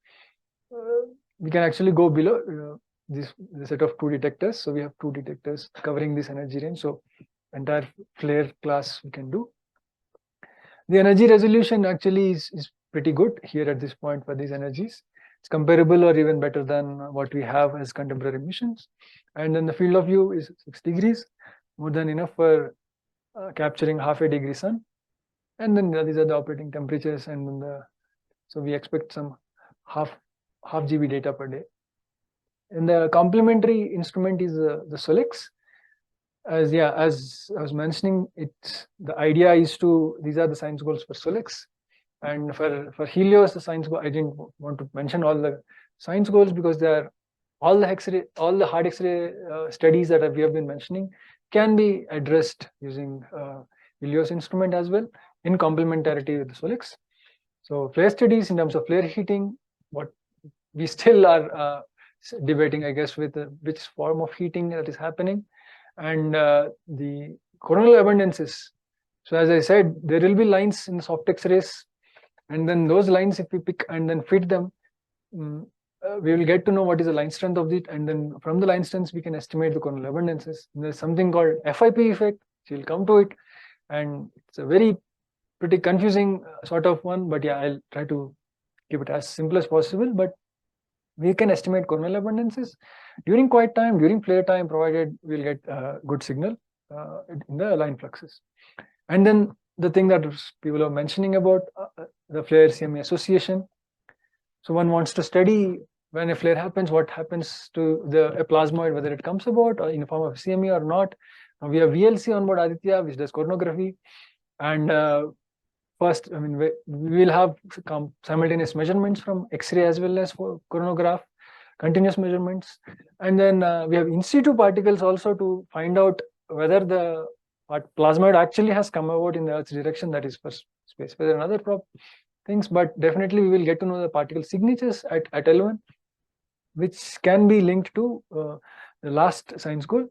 We can actually go below the set of 2 detectors. So we have 2 detectors covering this energy range. So entire flare class we can do. The energy resolution actually is pretty good here at this point for these energies. It's comparable or even better than what we have as contemporary missions. And then the field of view is 6 degrees, more than enough for capturing half a degree sun. And then these are the operating temperatures, and then so we expect some half GB data per day. And the complementary instrument is the SOLEX. As I was mentioning, the idea is these are the science goals for SOLEX, and for Helios, the science goal, I didn't want to mention all the science goals because they are all the hard X-ray studies that we have been mentioning can be addressed using Helios instrument as well, in complementarity with the SOLEX. So flare studies in terms of flare heating, what we still are debating, I guess, with which form of heating that is happening, and the coronal abundances. So as I said, there will be lines in the soft X-rays, and then those lines, if we pick and then fit them, we will get to know what is the line strength of it, and then from the line strengths we can estimate the coronal abundances. And there's something called FIP effect, which will come to it, and it's a pretty confusing sort of one, but I'll try to keep it as simple as possible. But we can estimate coronal abundances during quiet time, during flare time, provided we'll get a good signal in the line fluxes. And then the thing that people are mentioning about the flare CME association. So one wants to study when a flare happens, what happens to a plasmoid, whether it comes about or in the form of CME or not. Now we have VLC on board Aditya, which does coronography, and first, I mean, we will have simultaneous measurements from X-ray as well as for coronograph, continuous measurements, and then we have in situ particles also to find out whether the plasmoid actually has come about in the Earth's direction. That is for space weather and other things, but definitely we will get to know the particle signatures at L1, which can be linked to the last science goal.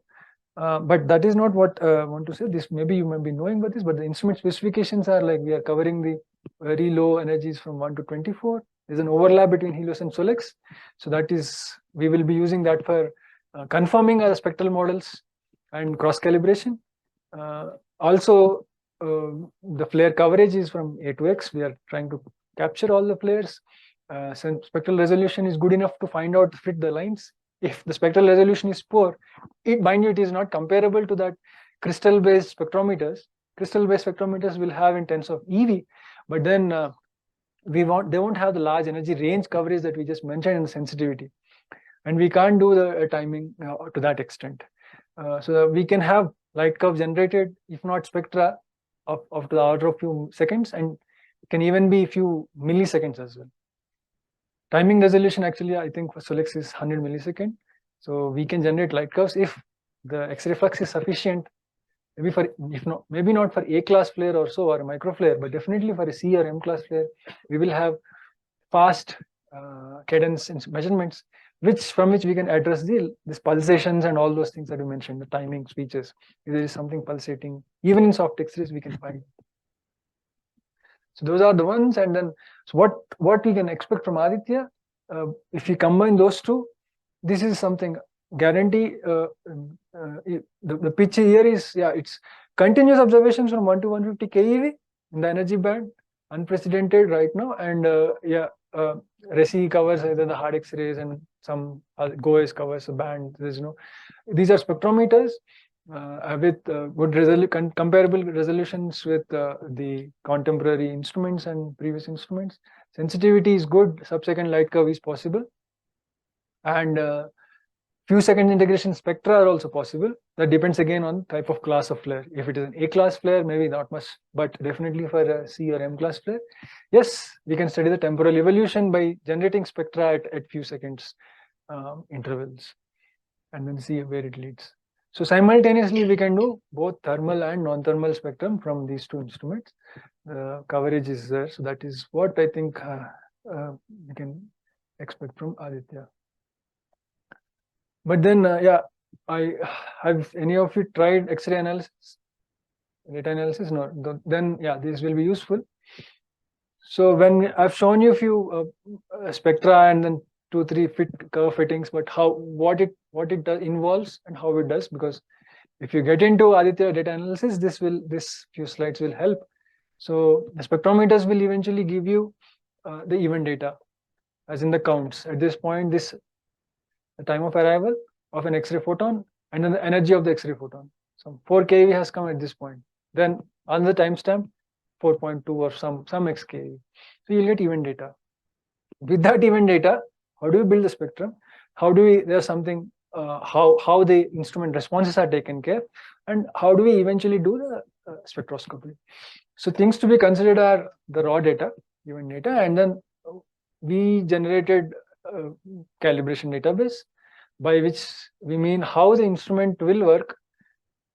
But that is not what I want to say. This maybe you might be knowing about this, but the instrument specifications are like we are covering the very low energies from 1 to 24. There's an overlap between Helios and SOLEX. So that is, we will be using that for confirming our spectral models and cross calibration. Also, the flare coverage is from A to X. We are trying to capture all the flares. Since spectral resolution is good enough to find out, fit the lines. If the spectral resolution is poor, mind you, it is not comparable to that crystal-based spectrometers. Crystal-based spectrometers will have in terms of EV, but then they won't have the large energy range coverage that we just mentioned in the sensitivity, and we can't do the timing to that extent. So we can have light curve generated, if not spectra, of to the order of few seconds, and it can even be a few milliseconds as well. Timing resolution actually, I think for SOLEX is 100 millisecond. So we can generate light curves if the X-ray flux is sufficient. Maybe for, if not, maybe not for A class flare or so, or a micro flare, but definitely for a C or M class flare, we will have fast cadence measurements, from which we can address these pulsations and all those things that you mentioned, the timing, speeches. If there is something pulsating, even in soft X-rays, we can find. So those are the ones, and then so what we can expect from Aditya, if we combine those two, this is something guarantee. The pitch here is, it's continuous observations from 1 to 150 keV in the energy band, unprecedented right now, and RESI covers either the hard X-rays and some GOES covers a band. There's these are spectrometers with good comparable resolutions with the contemporary instruments and previous instruments. Sensitivity is good, sub-second light curve is possible, and few second integration spectra are also possible. That depends again on type of class of flare. If it is an A class flare, maybe not much, but definitely for a C or M class flare, yes, we can study the temporal evolution by generating spectra at few seconds intervals, and then see where it leads. So simultaneously, we can do both thermal and non-thermal spectrum from these two instruments. The coverage is there, so that is what I think we can expect from Aditya. But then, have any of you tried X-ray analysis, data analysis? No. Then, this will be useful. So when I've shown you a few spectra and then 2-3 curve fittings, but what it does involves and how it does, because if you get into Aditya data analysis, this few slides will help. So the spectrometers will eventually give you the event data, as in the counts. At this point, the time of arrival of an X-ray photon and then the energy of the X-ray photon. So 4 keV has come at this point. Then on the timestamp, 4.2 or some X keV. So you'll get event data. With that event data, how do we build the spectrum? There's something, how the instrument responses are taken care, and how do we eventually do the spectroscopy? So things to be considered are the raw data, event data, and then we generated a calibration database, by which we mean how the instrument will work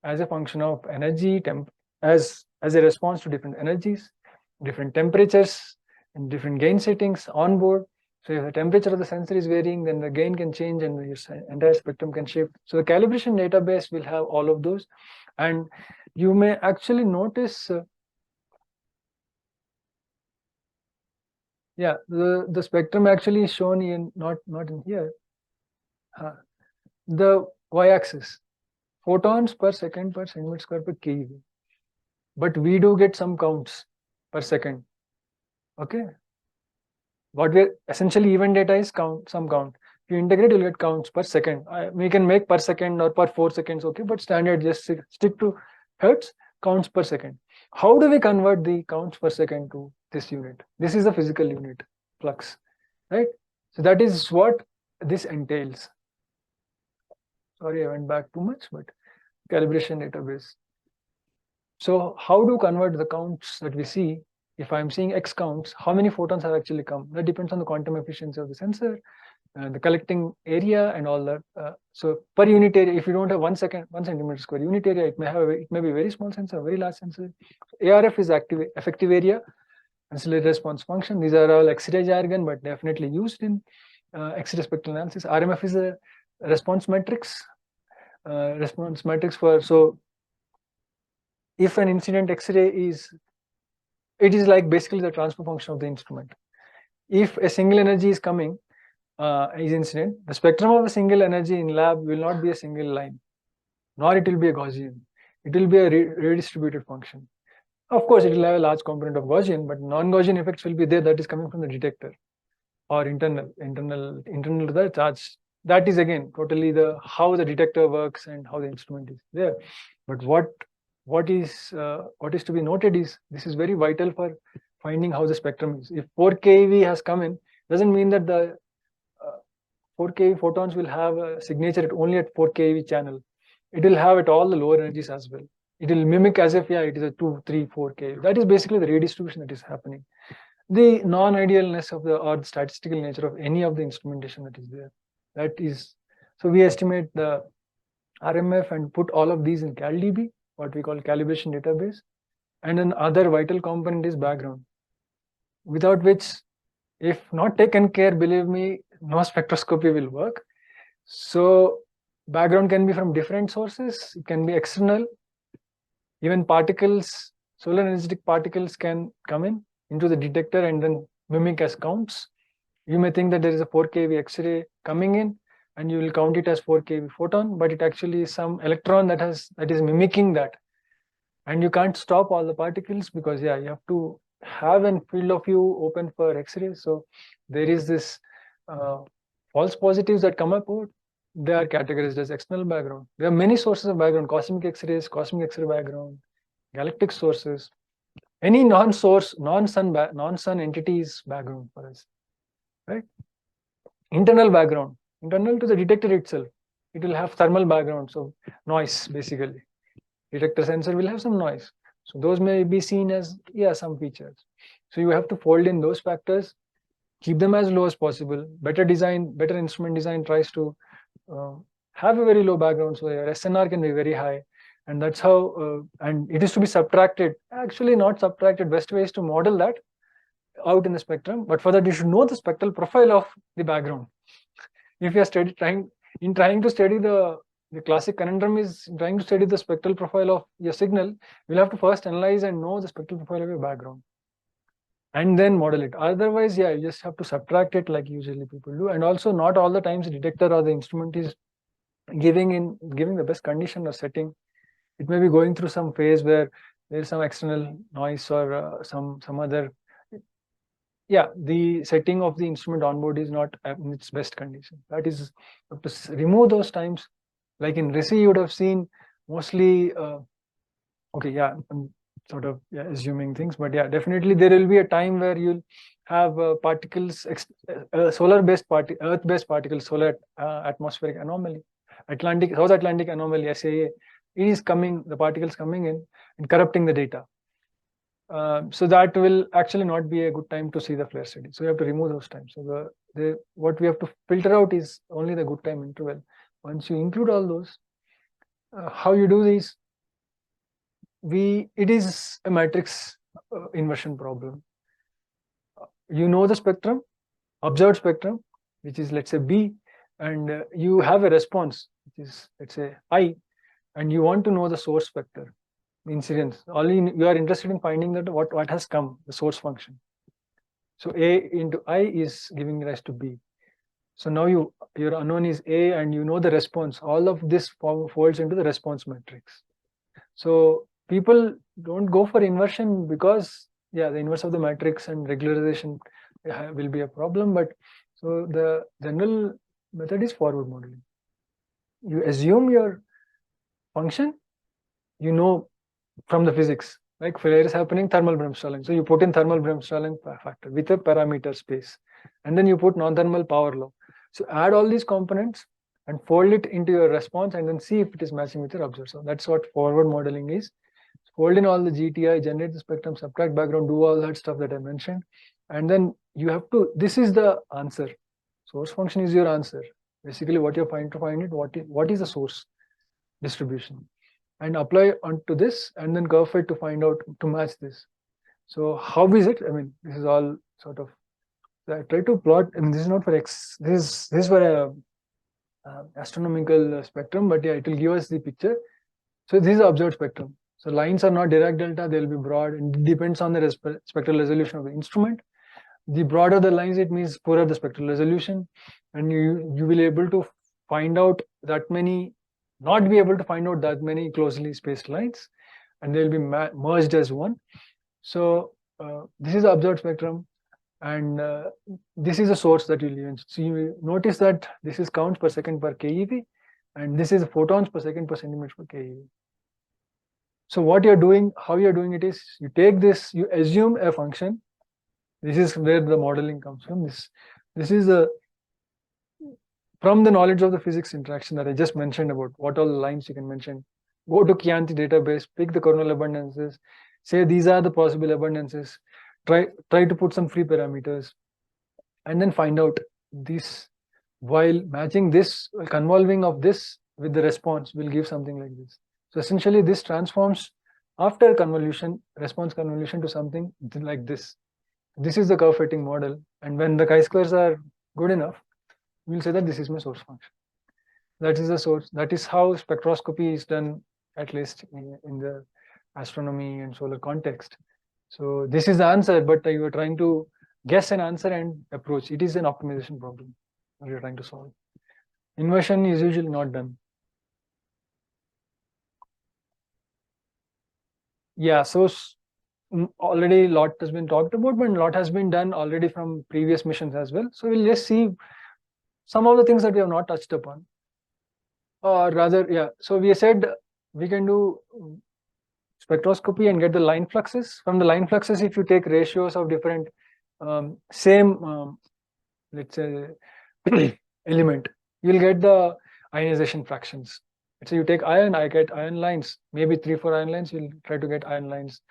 as a function of energy, as a response to different energies, different temperatures, and different gain settings on board. So if the temperature of the sensor is varying, then the gain can change and the entire spectrum can shift. So the calibration database will have all of those, and you may actually notice, the spectrum actually is shown in not in here. The y-axis, photons per second per centimeter square per keV, but we do get some counts per second. Okay. What we essentially event data is some count. If you integrate, you'll get counts per second. We can make per second or per 4 seconds, okay, but standard just stick to hertz, counts per second. How do we convert the counts per second to this unit? This is a physical unit, flux, right? So that is what this entails. Sorry, I went back too much, but calibration database. So how to convert the counts that we see? If I'm seeing X counts, how many photons have actually come? That depends on the quantum efficiency of the sensor, the collecting area, and all that. So per unit area, if you don't have 1 centimeter square unit area, it may be very small sensor, very large sensor. So ARF is effective area, ancillary response function. These are all X-ray jargon, but definitely used in X-ray spectral analysis. RMF is a response matrix. So if an incident X-ray is like basically the transfer function of the instrument. If a single energy is coming, is incident, the spectrum of a single energy in lab will not be a single line, nor it will be a Gaussian. It will be a redistributed function. Of course, it will have a large component of Gaussian, but non-Gaussian effects will be there that is coming from the detector or internal to the charge. That is again totally how the detector works and how the instrument is there. But what is to be noted is this is very vital for finding how the spectrum is. If 4 keV has come in, doesn't mean that the 4 keV photons will have a signature only at 4 keV channel. It will have at all the lower energies as well. It will mimic as if it is a 2, 3, 4 keV. That is basically the redistribution that is happening. The non-idealness of or the statistical nature of any of the instrumentation that is there. That is, so we estimate the RMF and put all of these in CalDB, what we call calibration database, and another vital component is background, without which, if not taken care, believe me, no spectroscopy will work. So background can be from different sources. It can be external. Even particles, solar energetic particles can come into the detector and then mimic as counts. You may think that there is a 4 keV X-ray coming in and you will count it as 4 keV photon, but it actually is some electron that is mimicking that. And you can't stop all the particles because you have to have a field of view open for X-rays. So there is this false positives that come up. They are categorized as external background. There are many sources of background: cosmic X-rays, cosmic X-ray background, galactic sources. Any non-source, non-sun entities background for us, right? Internal background, internal to the detector itself. It will have thermal background, so noise basically. Detector sensor will have some noise. So those may be seen as some features. So you have to fold in those factors, keep them as low as possible. Better instrument design tries to have a very low background, so your SNR can be very high. And that's how, and it is to be subtracted. Actually, not subtracted. Best way is to model that out in the spectrum. But for that, you should know the spectral profile of the background. If you are trying to study the classic conundrum is trying to study the spectral profile of your signal, you'll have to first analyze and know the spectral profile of your background, and then model it. Otherwise, you just have to subtract it like usually people do. And also, not all the times the detector or the instrument is giving the best condition or setting. It may be going through some phase where there is some external noise or some other. The setting of the instrument on board is not in its best condition. That is, you have to remove those times. Like in RISI, you would have seen mostly. I'm sort of assuming things, but definitely there will be a time where you'll have particles, solar-based Earth-based particles, solar atmospheric anomaly, South Atlantic anomaly, SAA. It is coming, the particles coming in and corrupting the data. So that will actually not be a good time to see the flare study. So you have to remove those times. So what we have to filter out is only the good time interval. Once you include all those, how you do this? It is a matrix inversion problem. You know the spectrum, observed spectrum, which is, let's say, B, and you have a response, which is, let's say, I, and you want to know the source vector, incidence. You are interested in finding that what has come, the source function. So A into I is giving rise to B. So now your unknown is A, and you know the response. All of this folds into the response matrix. So people don't go for inversion because the inverse of the matrix and regularization will be a problem. But so the general method is forward modeling. You assume your function, from the physics, like flare is happening, thermal bremsstrahlung. So you put in thermal bremsstrahlung factor with a parameter space, and then you put non-thermal power law. So add all these components and fold it into your response and then see if it is matching with your observed. So that's what forward modeling is. Fold in all the GTI, generate the spectrum, subtract background, do all that stuff that I mentioned. And then you have to, this is the answer. Source function is your answer. Basically what you're trying to find it, what is the source distribution, and apply onto this and then curve fit to find out to match this. So how is it? I mean, this is all sort of, I try to plot, I mean, this is not for X, this is for a astronomical spectrum, but yeah, it will give us the picture. So this is the observed spectrum. So lines are not Dirac delta, they will be broad, and it depends on the spectral resolution of the instrument. The broader the lines, it means poorer the spectral resolution, and you will be able to find out that many, not be able to find out that many closely spaced lines, and they will be merged as one. So this is the observed spectrum, and this is the source that you'll use. So you notice that this is counts per second per keV, and this is photons per second per centimeter per keV. So what you're doing, how you're doing it is, you take this, you assume a function. This is where the modeling comes from. This is from the knowledge of the physics interaction that I just mentioned about what all lines you can mention. Go to Chianti database, pick the coronal abundances, say these are the possible abundances, try to put some free parameters, and then find out this, while matching this, convolving of this with the response will give something like this. So essentially this transforms after convolution, response convolution, to something like this. This is the curve fitting model, and when the chi-squares are good enough, we'll say that this is my source function. That is the source. That is how spectroscopy is done, at least in the astronomy and solar context. So this is the answer, but you are trying to guess an answer and approach. It is an optimization problem that you're trying to solve. Inversion is usually not done. Yeah, so already a lot has been talked about, but a lot has been done already from previous missions as well. So we'll just see some of the things that we have not touched upon. Or rather, yeah, so we said we can do spectroscopy and get the line fluxes. From the line fluxes, if you take ratios of different same let's say element, you'll get the ionization fractions. So you take iron, I get ion lines, maybe 3-4 ion lines, you'll try to get ion lines,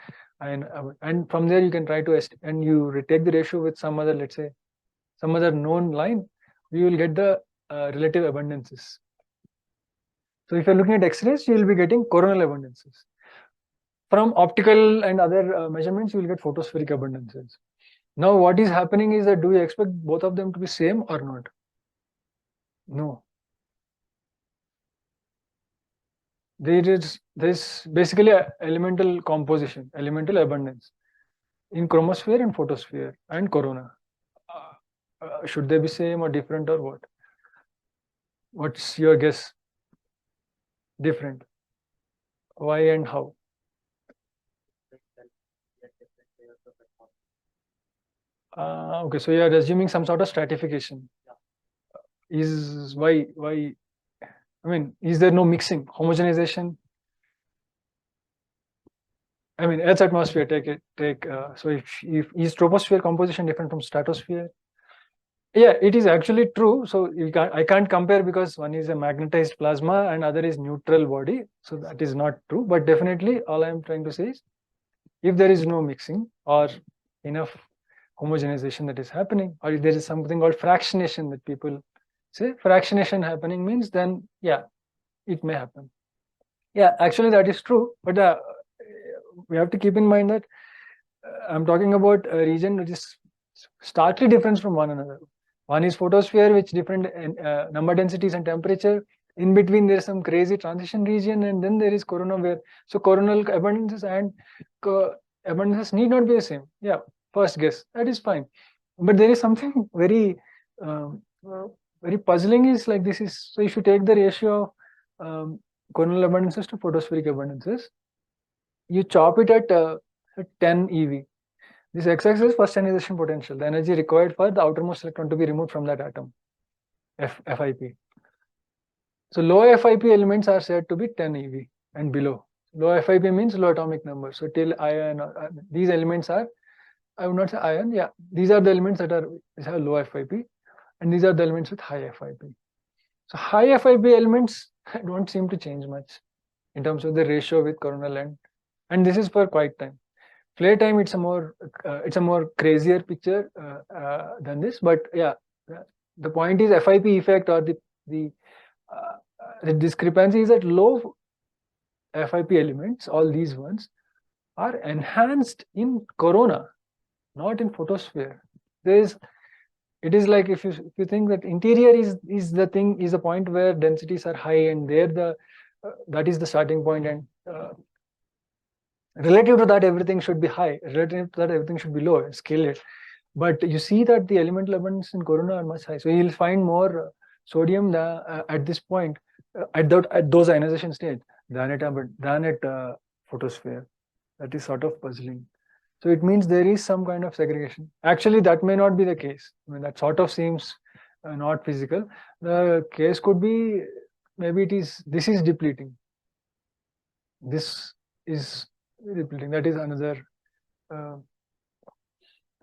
and from there you can try to and you retake the ratio with some other, let's say some other known line, you will get the relative abundances. So if you're looking at X-rays, you will be getting coronal abundances. From optical and other measurements, you will get photospheric abundances. Now what is happening is that, do you expect both of them to be same or not? No. There's basically a elemental composition, elemental abundance in chromosphere and photosphere and corona. Should they be same or different, or what? What's your guess? Different. Why and how? Okay, so you are assuming some sort of stratification. Is why? I mean, is there no mixing, homogenization? I mean, Earth's atmosphere, so if is troposphere composition different from stratosphere? Yeah, it is actually true. So I can't compare, because one is a magnetized plasma and other is neutral body. So that is not true. But definitely, all I am trying to say is, if there is no mixing or enough homogenization that is happening, or if there is something called fractionation that people say, fractionation happening means, then yeah, it may happen. Yeah, actually that is true, but we have to keep in mind that I'm talking about a region which is starkly different from one another. One is photosphere, which different number densities and temperature. In between, there is some crazy transition region, and then there is corona, where so coronal abundances and abundances need not be the same. Yeah, first guess, that is fine. But there is something very very puzzling is like this is, so if you take the ratio of coronal abundances to photospheric abundances, you chop it at 10 eV. This x-axis is first ionization potential, the energy required for the outermost electron to be removed from that atom, FIP. So low FIP elements are said to be 10 eV and below. Low FIP means low atomic number. So till ion, these elements are, I would not say ion, yeah, these are the elements that have low FIP. and these are the elements with high FIP. So high FIP elements don't seem to change much in terms of the ratio with coronal length, and this is for quite time. Flare time, it's a more crazier picture than this, but yeah, the point is FIP effect, or the discrepancy is that low FIP elements, all these ones, are enhanced in corona, not in photosphere. It is like if you think that interior is the point where densities are high, and there that is the starting point, and relative to that everything should be high, relative to that everything should be low, scale it. But you see that the elemental abundance in corona are much high, so you'll find more sodium at this point, at those ionization stage, than at photosphere. That is sort of puzzling. So it means there is some kind of segregation. Actually, that may not be the case. I mean, that sort of seems not physical. The case could be, maybe this is depleting. This is depleting. That is another.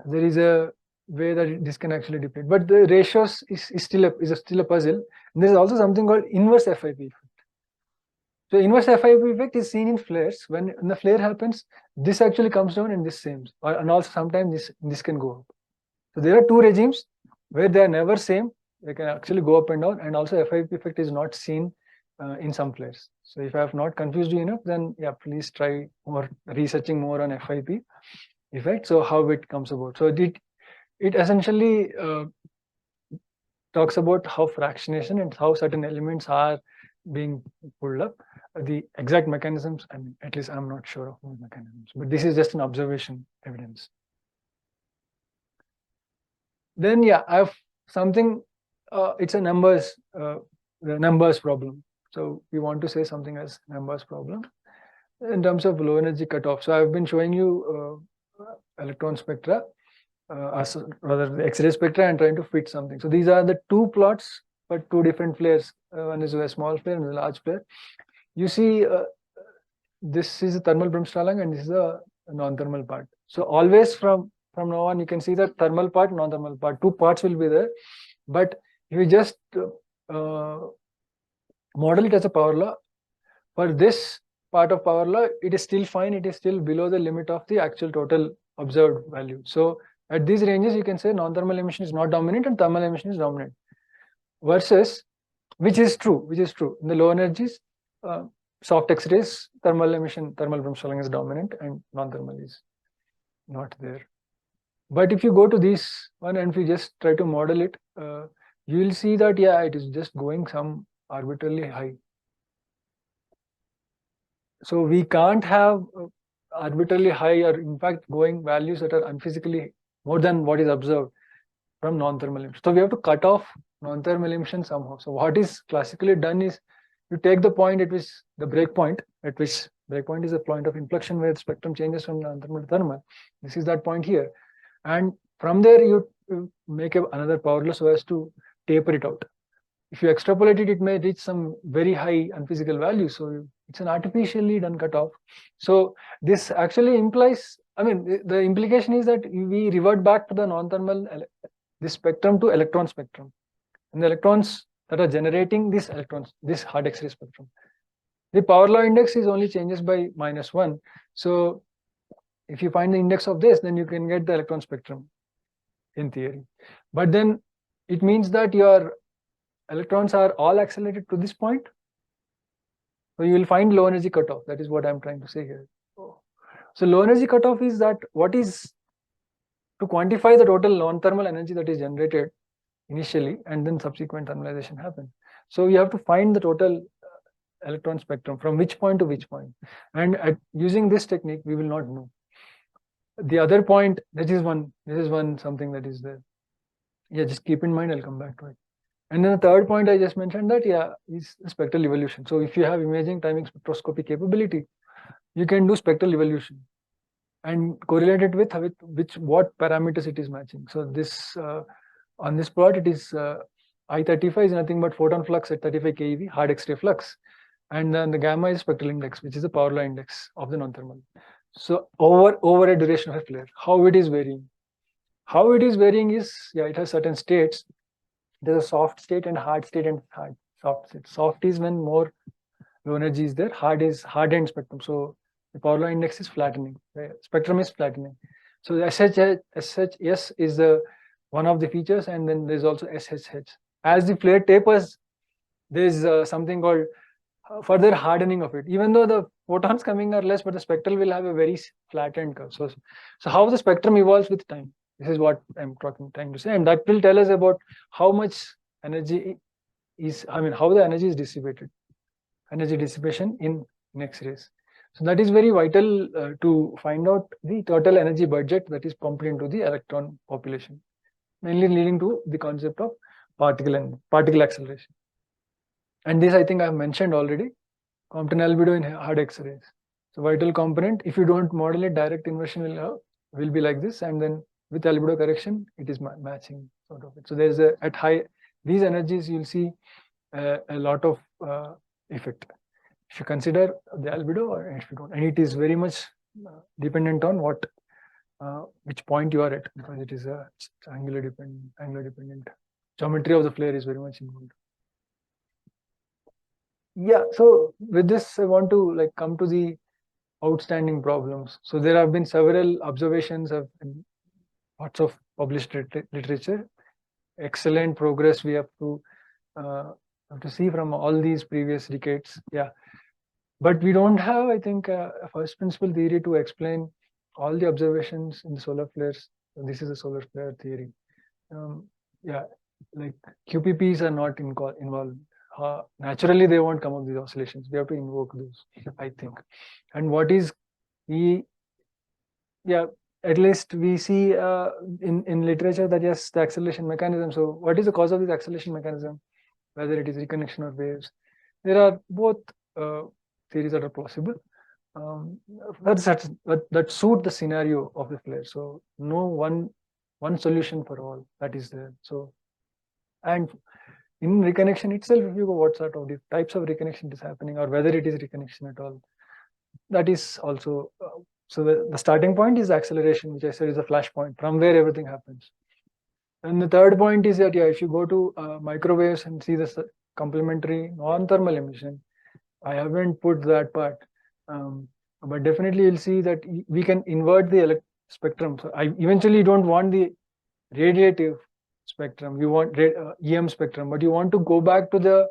There is a way that this can actually deplete, but the ratios is still a puzzle. And there is also something called inverse FIP effect. So inverse FIP effect is seen in flares. When the flare happens, this actually comes down and this same, and also sometimes this can go up. So there are two regimes where they are never same. They can actually go up and down, and also FIP effect is not seen in some flares. So if I have not confused you enough, then yeah, please try researching more on FIP effect. So how it comes about. So it essentially talks about how fractionation and how certain elements are being pulled up. The exact mechanisms, I mean, at least I'm not sure of those mechanisms, but this is just an observation evidence. Then yeah, I have something, it's a numbers problem. So we want to say something as numbers problem in terms of low energy cutoff. So I've been showing you electron spectra, rather the X-ray spectra, and trying to fit something. So these are the two plots for two different flares. One is a small flare and a large flare. You see, this is a thermal Bremsstrahlung and this is a non-thermal part. So always from now on, you can see the thermal part, non-thermal part. Two parts will be there. But if you just model it as a power law, for this part of power law, it is still fine. It is still below the limit of the actual total observed value. So at these ranges, you can say non-thermal emission is not dominant and thermal emission is dominant. Versus, which is true. In the low energies, soft X-rays, thermal Bremsstrahlung is dominant and non-thermal is not there. But if you go to this one and if you just try to model it, you will see that yeah, it is just going some arbitrarily high. So we can't have arbitrarily high, or in fact going values that are unphysically more than what is observed from non-thermal emission. So we have to cut off non-thermal emission somehow. So what is classically done is you take the point at which the breakpoint, breakpoint is a point of inflection where the spectrum changes from non-thermal to thermal. This is that point here, and from there you make another power law so as to taper it out. If you extrapolate it, it may reach some very high unphysical value. So it's an artificially done cutoff. So this actually implies, I mean, the implication is that we revert back to the non-thermal, this spectrum to electron spectrum. And the electrons that are generating these electrons, this hard X-ray spectrum. The power law index is only changes by -1. So if you find the index of this, then you can get the electron spectrum in theory. But then it means that your electrons are all accelerated to this point. So you will find low energy cutoff. That is what I'm trying to say here. So low energy cutoff is that what is to quantify the total non-thermal energy that is generated initially and then subsequent thermalization happens. So you have to find the total electron spectrum from which point to which point. And using this technique, we will not know. The other point, this is one something that is there. Yeah, just keep in mind, I'll come back to it. And then the third point I just mentioned that, yeah, is spectral evolution. So if you have imaging timing spectroscopy capability, you can do spectral evolution and correlate it with what parameters it is matching. So this on this plot, it is I35 is nothing but photon flux at 35 keV, hard X-ray flux. And then the gamma is spectral index, which is the power law index of the non-thermal. So over a duration of a flare, how it is varying. How it is varying is, yeah, it has certain states. there's a soft state and hard state and soft state. Soft is when more low energy is there. Hard is hard-end spectrum. So the power law index is flattening. The spectrum is flattening. So the SHS is the one of the features, and then there's also SHH. As the flare tapers, there's something called further hardening of it. Even though the photons coming are less, but the spectral will have a very flattened curve. So how the spectrum evolves with time. This is what I'm trying to say, and that will tell us about how much energy is. I mean, how the energy is dissipated. Energy dissipation in X-rays. So that is very vital to find out the total energy budget that is pumped into the electron population, mainly leading to the concept of particle acceleration. And this I think I have mentioned already, Compton albedo in hard X-rays. So vital component, if you don't model it, direct inversion will be like this, and then with albedo correction, it is matching sort of it. So there's at high these energies, you'll see a lot of effect. If you consider the albedo, or if you don't, and it is very much dependent on which point you are at, because it is angular dependent. Geometry of the flare is very much involved. Yeah, so with this, I want to come to the outstanding problems. So there have been several observations of lots of published literature. Excellent progress we have to see from all these previous decades. Yeah, but we don't have, I think, a first principle theory to explain all the observations in the solar flares. So this is a solar flare theory. Yeah, like QPPs are not involved. Naturally, they won't come up with these oscillations. We have to invoke those, I think. And what is at least we see in literature that yes, the acceleration mechanism. So what is the cause of this acceleration mechanism? Whether it is reconnection or waves. There are both theories that are possible. That suit the scenario of the flare. So no one solution for all that is there. So, and in reconnection itself, if you go what sort of types of reconnection is happening, or whether it is reconnection at all, that is also so the starting point is acceleration, which I said is a flash point from where everything happens. And the third point is that if you go to microwaves and see the complementary non-thermal emission, I haven't put that part, but definitely you'll see that we can invert the spectrum. So I eventually don't want the radiative spectrum, you want EM spectrum, but you want to go back to the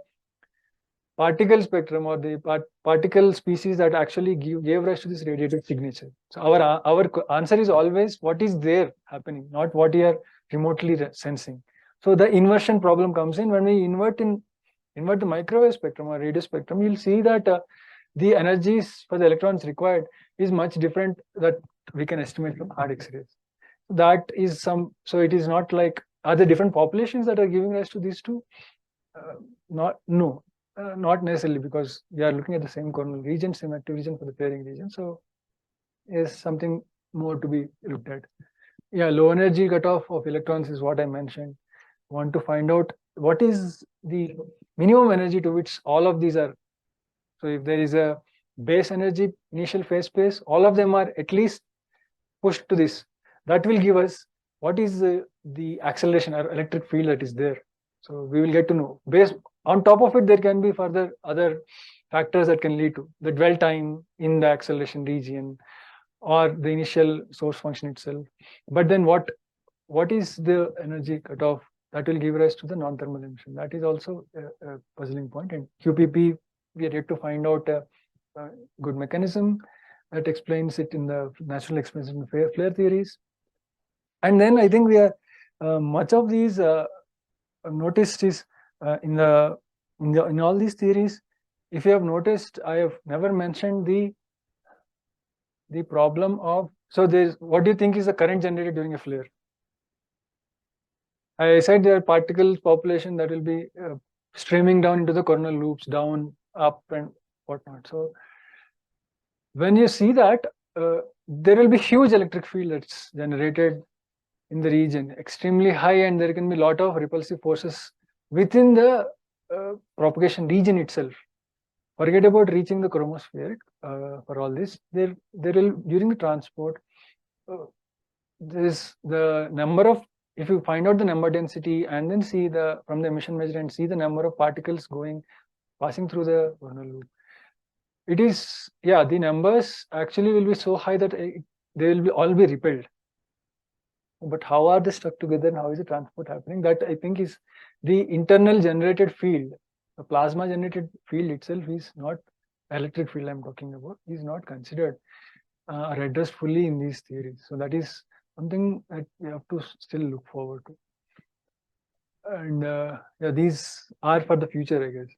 particle spectrum, or the particle species that actually gave rise to this radiative signature. So our answer is always what is there happening, not what you are remotely sensing. So the inversion problem comes in when we invert the microwave spectrum or radio spectrum. You'll see that the energies for the electrons required is much different that we can estimate from hard X-rays. That is so it is not like, are there different populations that are giving rise to these two? Not necessarily, because we are looking at the same coronal region, same active region for the pairing region. So is something more to be looked at. Yeah, low energy cutoff of electrons is what I mentioned. Want to find out what is the minimum energy to which all of these are. So if there is a base energy, initial phase space, all of them are at least pushed to this. That will give us what is the acceleration or electric field that is there. So we will get to know. Based on top of it, there can be further other factors that can lead to the dwell time in the acceleration region or the initial source function itself. But then what is the energy cutoff that will give rise to the non-thermal emission? That is also a puzzling point. And QPP, we are yet to find out a good mechanism that explains it in the natural explanation of flare theories. And then I think we are much of these noticed is in all these theories. If you have noticed, I have never mentioned the problem of, so there's, what do you think is the current generated during a flare? I said there are particles population that will be streaming down into the coronal loops, down, up, and whatnot. So when you see that, there will be huge electric field that's generated in the region, extremely high, and there can be a lot of repulsive forces within the propagation region itself. Forget about reaching the chromospheric for all this. There will, during the transport, there is the number of if you find out the number density and then see from the emission measurement, see the number of particles passing through the Vernal loop, it is, yeah, the numbers actually will be so high that they will all be repelled. But how are they stuck together and how is the transport happening? That I think is the internal generated field. The plasma generated field itself is not electric field I'm talking about, is not considered or addressed fully in these theories. So that is something that we have to still look forward to. And yeah, these are for the future, I guess.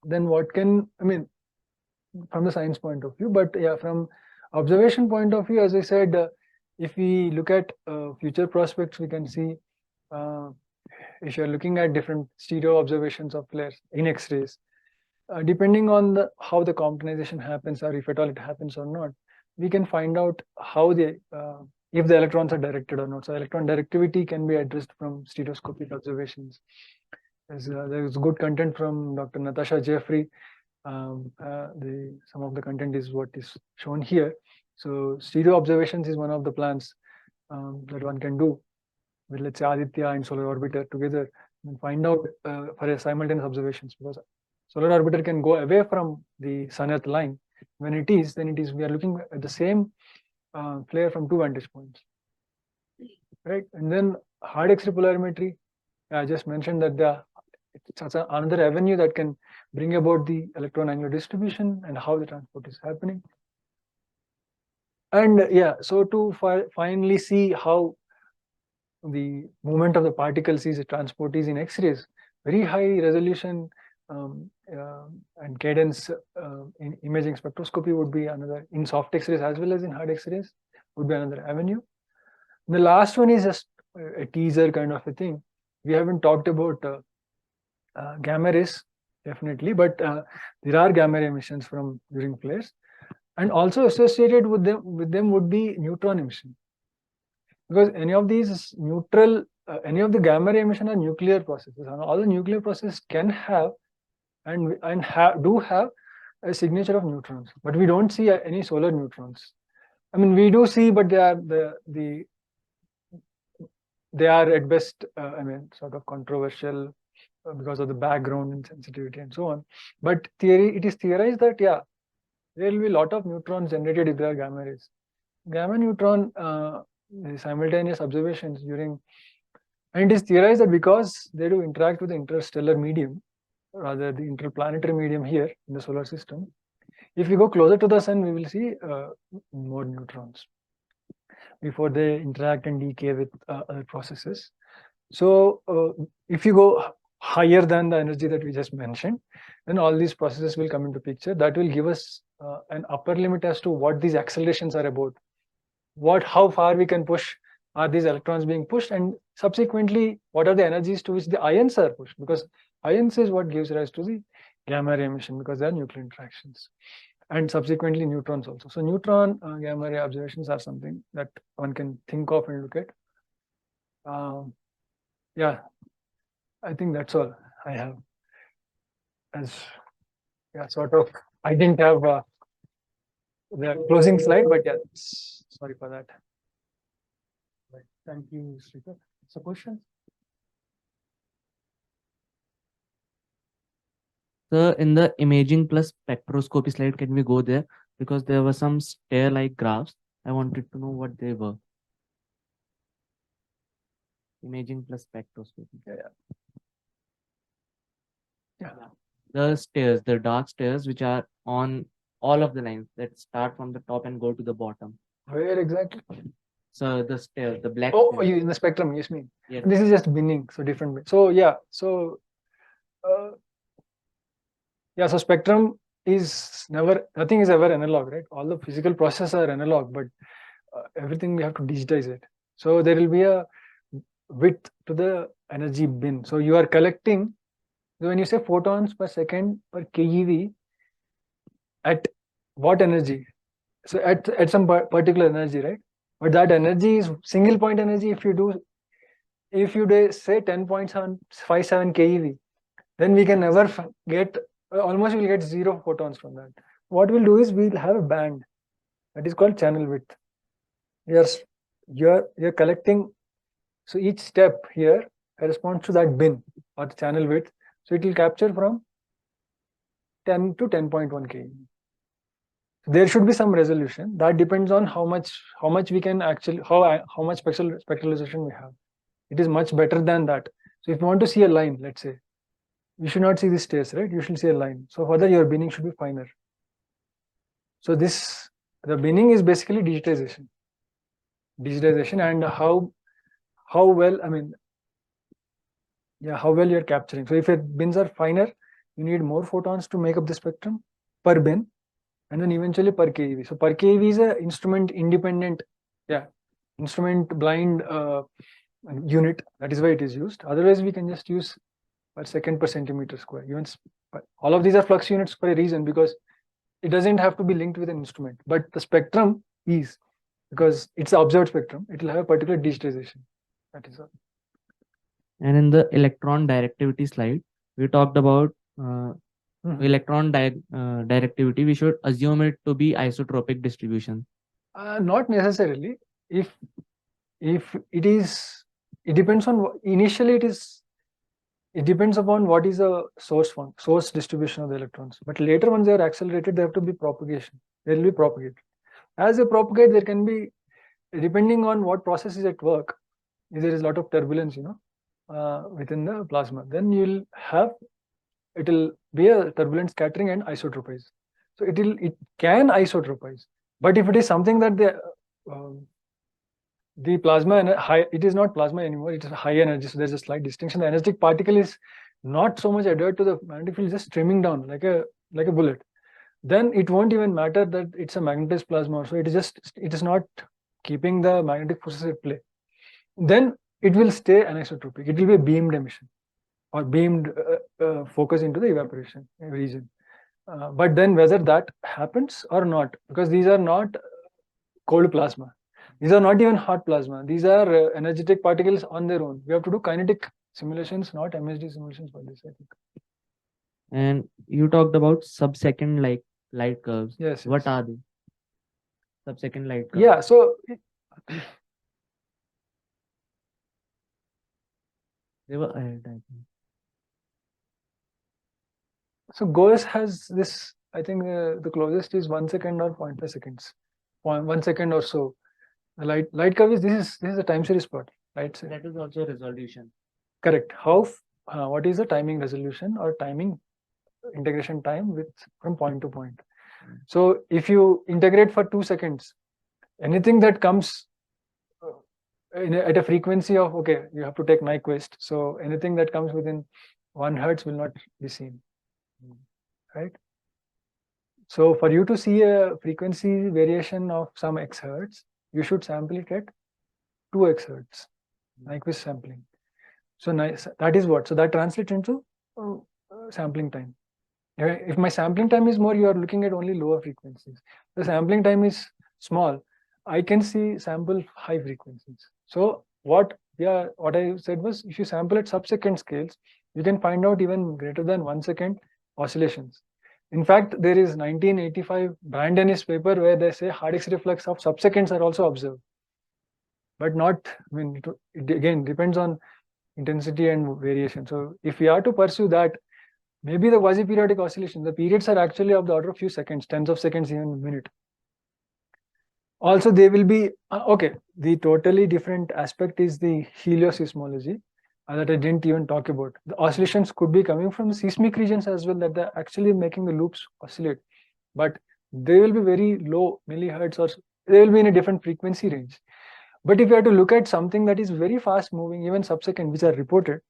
Then what can, I mean, from the science point of view, but yeah, from observation point of view, as I said, if we look at future prospects, we can see if you're looking at different stereo observations of flares in X-rays, depending on how the quantization happens, or if at all it happens or not, we can find out how if the electrons are directed or not. So electron directivity can be addressed from stereoscopic observations. There is good content from Dr. Natasha Jeffrey. Some of the content is what is shown here. So stereo observations is one of the plans that one can do with, let's say, Aditya and solar orbiter together and find out for a simultaneous observations, because solar orbiter can go away from the sun-earth line. When it is, then we are looking at the same flare from 2 vantage points, right? And then hard X-ray polarimetry, I just mentioned that it's another avenue that can bring about the electron angular distribution and how the transport is happening. And yeah, so to finally see how the movement of the particles is transport is in X-rays, very high resolution and cadence in imaging spectroscopy would be another, in soft X-rays as well as in hard X-rays, would be another avenue. The last one is just a teaser kind of a thing. We haven't talked about gamma rays, definitely, but there are gamma ray emissions from during flares, and also associated with them would be neutron emission, because any of these any of the gamma ray emission are nuclear processes, and all the nuclear processes can have and do have a signature of neutrons, but we don't see any solar neutrons. I mean, we do see, but they are at best, I mean, sort of controversial because of the background and sensitivity and so on. But it is theorized that, yeah, there will be a lot of neutrons generated if there are gamma rays. Gamma neutron simultaneous observations during, and it is theorized that because they do interact with the interstellar medium, rather the interplanetary medium here in the solar system, if we go closer to the sun, we will see more neutrons before they interact and decay with other processes. So if you go higher than the energy that we just mentioned, then all these processes will come into picture. That will give us an upper limit as to what these accelerations are about, how far we can push, are these electrons being pushed, and subsequently what are the energies to which the ions are pushed, because ions is what gives rise to the gamma ray emission, because they are nuclear interactions, and subsequently neutrons also. So neutron gamma ray observations are something that one can think of and look at. Yeah, I think that's all I have. As yeah, sort of, I didn't have the closing slide, but yeah, sorry for that. Right. Thank you, Srikar. So questions? So in the imaging plus spectroscopy slide, can we go there? Because there were some stair-like graphs. I wanted to know what they were. Imaging plus spectroscopy. Yeah. The stairs, the dark stairs, which are on all of the lines that start from the top and go to the bottom. Where exactly? So the stairs, the black. Oh, stairs. you in the spectrum, yes, mean. Yes. This is just binning, so different. So yeah, so yeah, so spectrum is nothing is ever analog, right? All the physical processes are analog, but everything we have to digitize it. So there will be a width to the energy bin. So you are collecting, when you say photons per second per keV, at what energy? So at some particular energy, right? But that energy is single point energy. If you do say 10.757 keV, then we can never get, almost we'll get 0 photons from that. What we'll do is we'll have a band that is called channel width. You're collecting So each step here corresponds to that bin or the channel width. So it will capture from 10 to 10.1 keV. There should be some resolution. That depends on how much we can actually how much spectralization we have. It is much better than that. So if you want to see a line, let's say, you should not see the stairs, right? You should see a line. So for that, your binning should be finer. So the binning is basically digitization and how well, I mean, yeah, how well you're capturing. So if your bins are finer, you need more photons to make up the spectrum per bin, and then eventually per keV. So per keV is a instrument independent, instrument blind unit. That is why it is used. Otherwise, we can just use per second per centimeter square. Even all of these are flux units for a reason, because it doesn't have to be linked with an instrument, but the spectrum is, because it's the observed spectrum, it will have a particular digitization. That is all. And in the electron directivity slide, we talked about electron directivity. We should assume it to be isotropic distribution. Not necessarily. If it is, it depends on initially it depends upon what is the source distribution of the electrons. But later, once they are accelerated, they have to be propagation. They will be propagated. As they propagate, there can be, depending on what process is at work, if there is a lot of turbulence, within the plasma, then it will be a turbulent scattering and isotropize. So it can isotropize. But if it is something that the plasma it is not plasma anymore, it is high energy. So there's a slight distinction. The energetic particle is not so much adhered to the magnetic field, just streaming down like a bullet. Then it won't even matter that it's a magnetized plasma. So it is not keeping the magnetic forces at play. Then it will stay anisotropic. It will be a beamed emission or beamed focus into the evaporation region. But then whether that happens or not, because these are not cold plasma. These are not even hot plasma. These are energetic particles on their own. We have to do kinetic simulations, not MHD simulations for this, I think. And you talked about sub-second light curves. Yes. What are they? Sub-second light curves. Yeah. So They were ahead, I think. So GOES has this, I think the closest is 1 second or 0.5 seconds, 1 second or so. The light curve is this is a time series plot, right? So that is also resolution. Correct. What is the timing resolution or timing integration time from point to point? So if you integrate for 2 seconds, anything that comes at a frequency of, okay, you have to take Nyquist. So anything that comes within 1 hertz will not be seen, right? So for you to see a frequency variation of some X hertz, you should sample it at 2x hertz, Nyquist sampling. So that is what. So that translates into sampling time. If my sampling time is more, you are looking at only lower frequencies. The sampling time is small, I can sample high frequencies. So what I said was, if you sample at sub-second scales, you can find out even greater than 1 second oscillations. In fact, there is 1985 Brand-Dennis paper where they say hard X reflex of sub-seconds are also observed, but not. I mean, it again depends on intensity and variation. So if we are to pursue that, maybe the quasi-periodic oscillation, the periods are actually of the order of few seconds, tens of seconds, even a minute. Also, they will be okay. The totally different aspect is the heliosismology that I didn't even talk about. The oscillations could be coming from the seismic regions as well, that they're actually making the loops oscillate, but they will be very low millihertz, or they will be in a different frequency range. But if you have to look at something that is very fast moving, even sub-second, which are reported,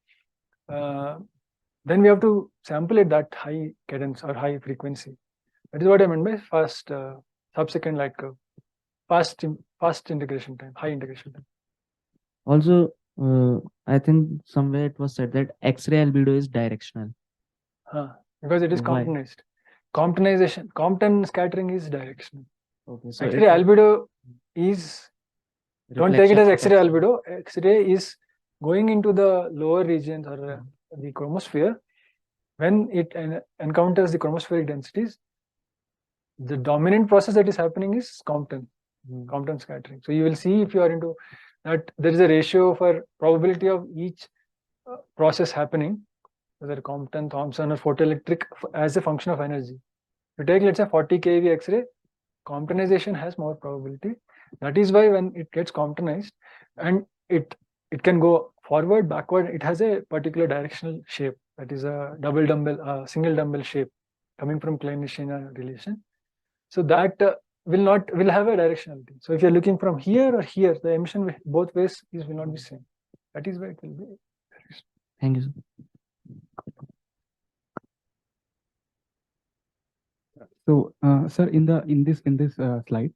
then we have to sample at that high cadence or high frequency. That is what I meant by fast sub-second light curve, fast integration time, high integration time. Also, I think somewhere it was said that X-ray albedo is directional. Because it is Comptonized. Compton scattering is directional. Okay, so X-ray albedo is, don't take it as X-ray albedo. X-ray is going into the lower regions or the chromosphere. When it encounters the chromospheric densities, the dominant process that is happening is Compton scattering. So you will see, if you are into that there is a ratio for probability of each process happening, whether Compton, Thomson, or photoelectric, as a function of energy. You take, let's say, 40 keV X-ray, Comptonization has more probability. That is why when it gets Comptonized, and it can go forward, backward, it has a particular directional shape. That is a double dumbbell, single dumbbell shape coming from Klein-Shinner relation. So that will have a directionality. So if you're looking from here or here, the emission both ways will not be same. That is why it will be. Thank you, sir. So, sir, in this slide,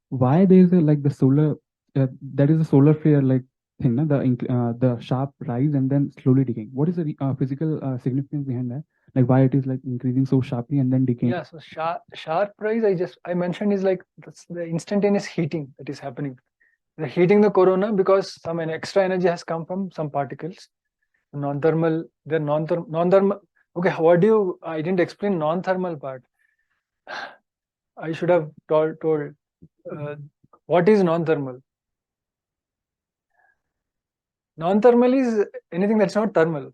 why there is like the solar that is a solar flare like thing, no? The sharp rise and then slowly decaying. What is the physical significance behind that? Like why it is like increasing so sharply and then decaying? Yeah, so sharp rise I mentioned is like the instantaneous heating that is happening. The heating the corona because some extra energy has come from some particles. Non-thermal, they're non-thermal. Okay, what do you? I didn't explain non-thermal part. I should have told what is non-thermal. Non-thermal is anything that's not thermal.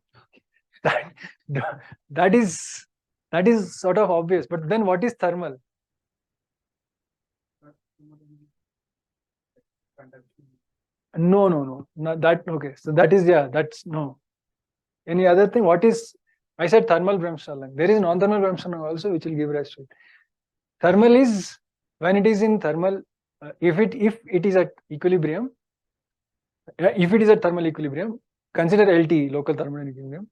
That is sort of obvious. But then what is thermal? No. Not that. Okay, so that is, yeah, that's no. Any other thing? What is? I said thermal Bremsstrahlung. There is non-thermal Bremsstrahlung also, which will give rise to it. Thermal is when it is in thermal. If it is at equilibrium, if it is at thermal equilibrium, consider LT, local thermal equilibrium.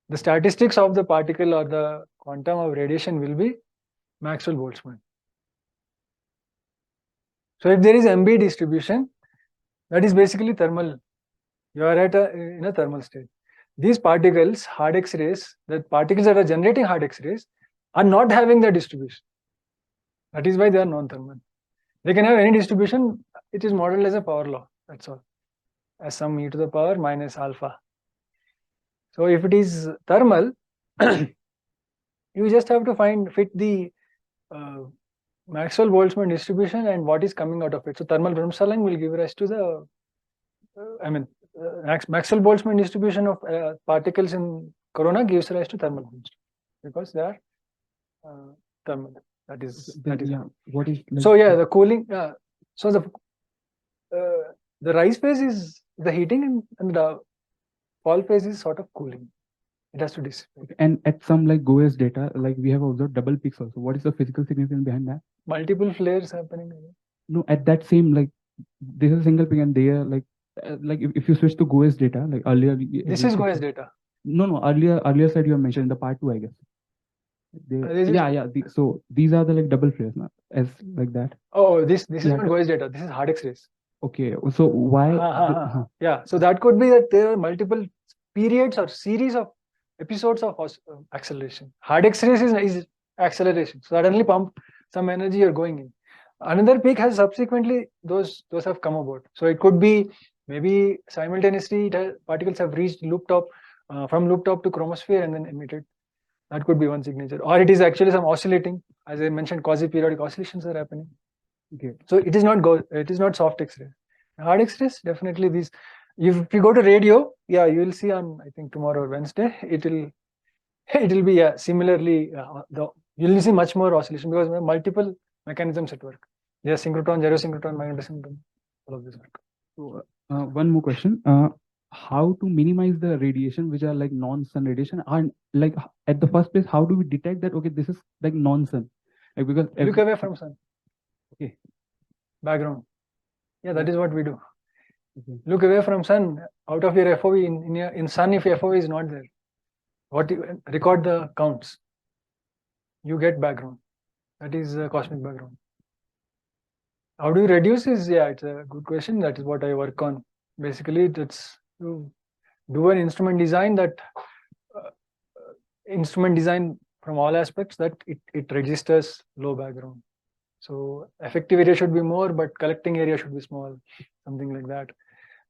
The statistics of the particle or the quantum of radiation will be Maxwell-Boltzmann. So if there is MB distribution, that is basically thermal. You are in a thermal state. These particles, hard X-rays, the particles that are generating hard X-rays are not having the distribution. That is why they are non-thermal. They can have any distribution. It is modeled as a power law. That's all. As some e to the power minus alpha. So if it is thermal, you just have to fit the Maxwell-Boltzmann distribution and what is coming out of it. So thermal Bremsstrahlung will give rise to the, Maxwell-Boltzmann distribution of particles in corona gives rise to thermal Bremsstrahlung because they are thermal. That is yeah. What is like, so yeah, the cooling. So the rise phase is the heating and the fall phase is sort of cooling. It has to dissipate. And at some like GOES data, like we have observed double peaks also. What is the physical significance behind that? Multiple flares happening. No, at that same like this is a single peak and they are like if you switch to GOES data, like earlier. This is GOES data. No. Earlier side you have mentioned in the part 2, I guess. So these are the like double flares, now, as like that. Oh, this is not GOES data. This is hard X-rays. Okay, so why? Yeah, so that could be that there are multiple periods or series of episodes of acceleration. Hard X-rays is acceleration. So suddenly pump some energy you're going in. Another peak has subsequently those have come about. So it could be maybe simultaneously particles have reached loop top from loop top to chromosphere and then emitted. That could be one signature, or it is actually some oscillating. As I mentioned, quasi-periodic oscillations are happening. Okay, so it is not soft X-ray. Hard X-rays, definitely these. If you go to radio, yeah, you will see on I think tomorrow or Wednesday, it will be similarly. You will see much more oscillation because we have multiple mechanisms at work. There are synchrotron, gyrosynchrotron, magnetosynchrotron, all of this work. So one more question. How to minimize the radiation which are like non-sun radiation, and like at the first place, how do we detect that? Okay, this is like non-sun, like because look away from sun. Okay, background. Yeah, that is what we do. Okay. Look away from sun. Out of your FOV in sun, if FOV is not there, record the counts. You get background. That is cosmic background. How do you reduce? It's a good question. That is what I work on. Basically, that's to do an instrument design from all aspects that it registers low background. So effective area should be more, but collecting area should be small, something like that.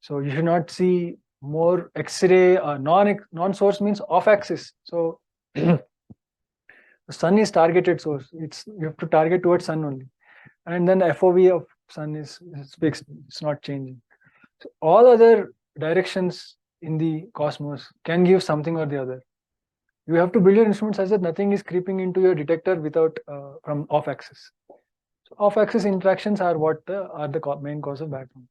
So you should not see more X-ray or non-source means off axis. So the sun is targeted source. You have to target towards sun only, and then the FOV of sun is fixed. It's not changing. So all other directions in the cosmos can give something or the other. You have to build your instrument such that nothing is creeping into your detector without from off axis. So off axis interactions are what are the main cause of background.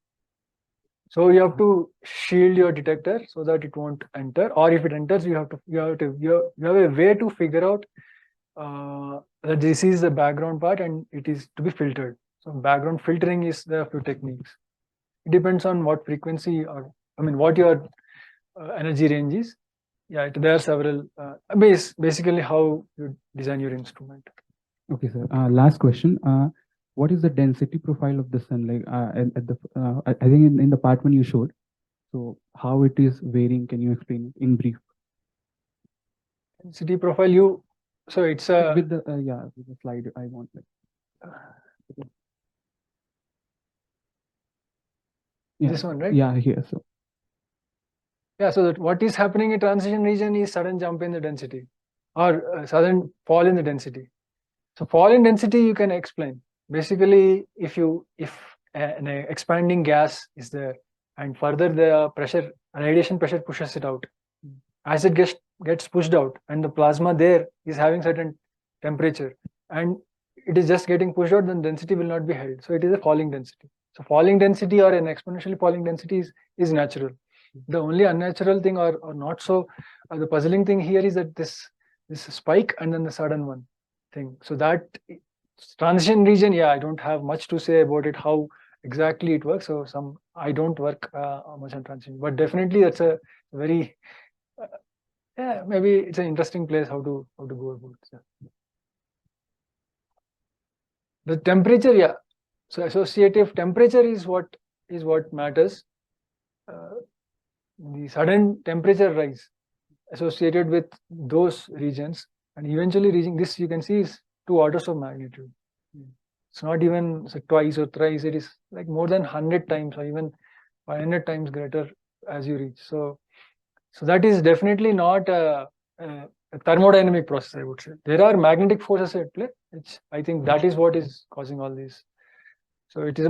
So you have to shield your detector so that it won't enter, or if it enters, you have a way to figure out that this is the background part and it is to be filtered. So background filtering is there are few techniques. It depends on what frequency or what your energy range is. Yeah, there are several basically how you design your instrument. Okay, sir. Last question. What is the density profile of the sun? Like at the, I think in the part one you showed. So how it is varying? Can you explain it in brief? Density profile. So it's a with the with the slide I want. This one, right? Yeah, here. So yeah, so that what is happening in transition region is sudden jump in the density or sudden fall in the density. So fall in density you can explain. Basically, if an expanding gas is there and further the pressure, radiation pressure pushes it out. As it gets pushed out and the plasma there is having certain temperature and it is just getting pushed out, then density will not be held. So it is a falling density. So falling density or an exponentially falling density is natural. The only unnatural thing or not so the puzzling thing here is that this spike and then the sudden one thing. So that transition region, yeah, I don't have much to say about it, how exactly it works. So I don't work much on transition, but definitely that's a very yeah, maybe it's an interesting place how to go about it. Yeah. The temperature, yeah. So associative temperature is what matters. The sudden temperature rise associated with those regions and eventually reaching this, you can see, is 2 orders of magnitude. It's not even twice or thrice, it is like more than 100 times or even 500 times greater as you reach. So that is definitely not a thermodynamic process, I would say. There are magnetic forces at play, which I think that is what is causing all these. So it is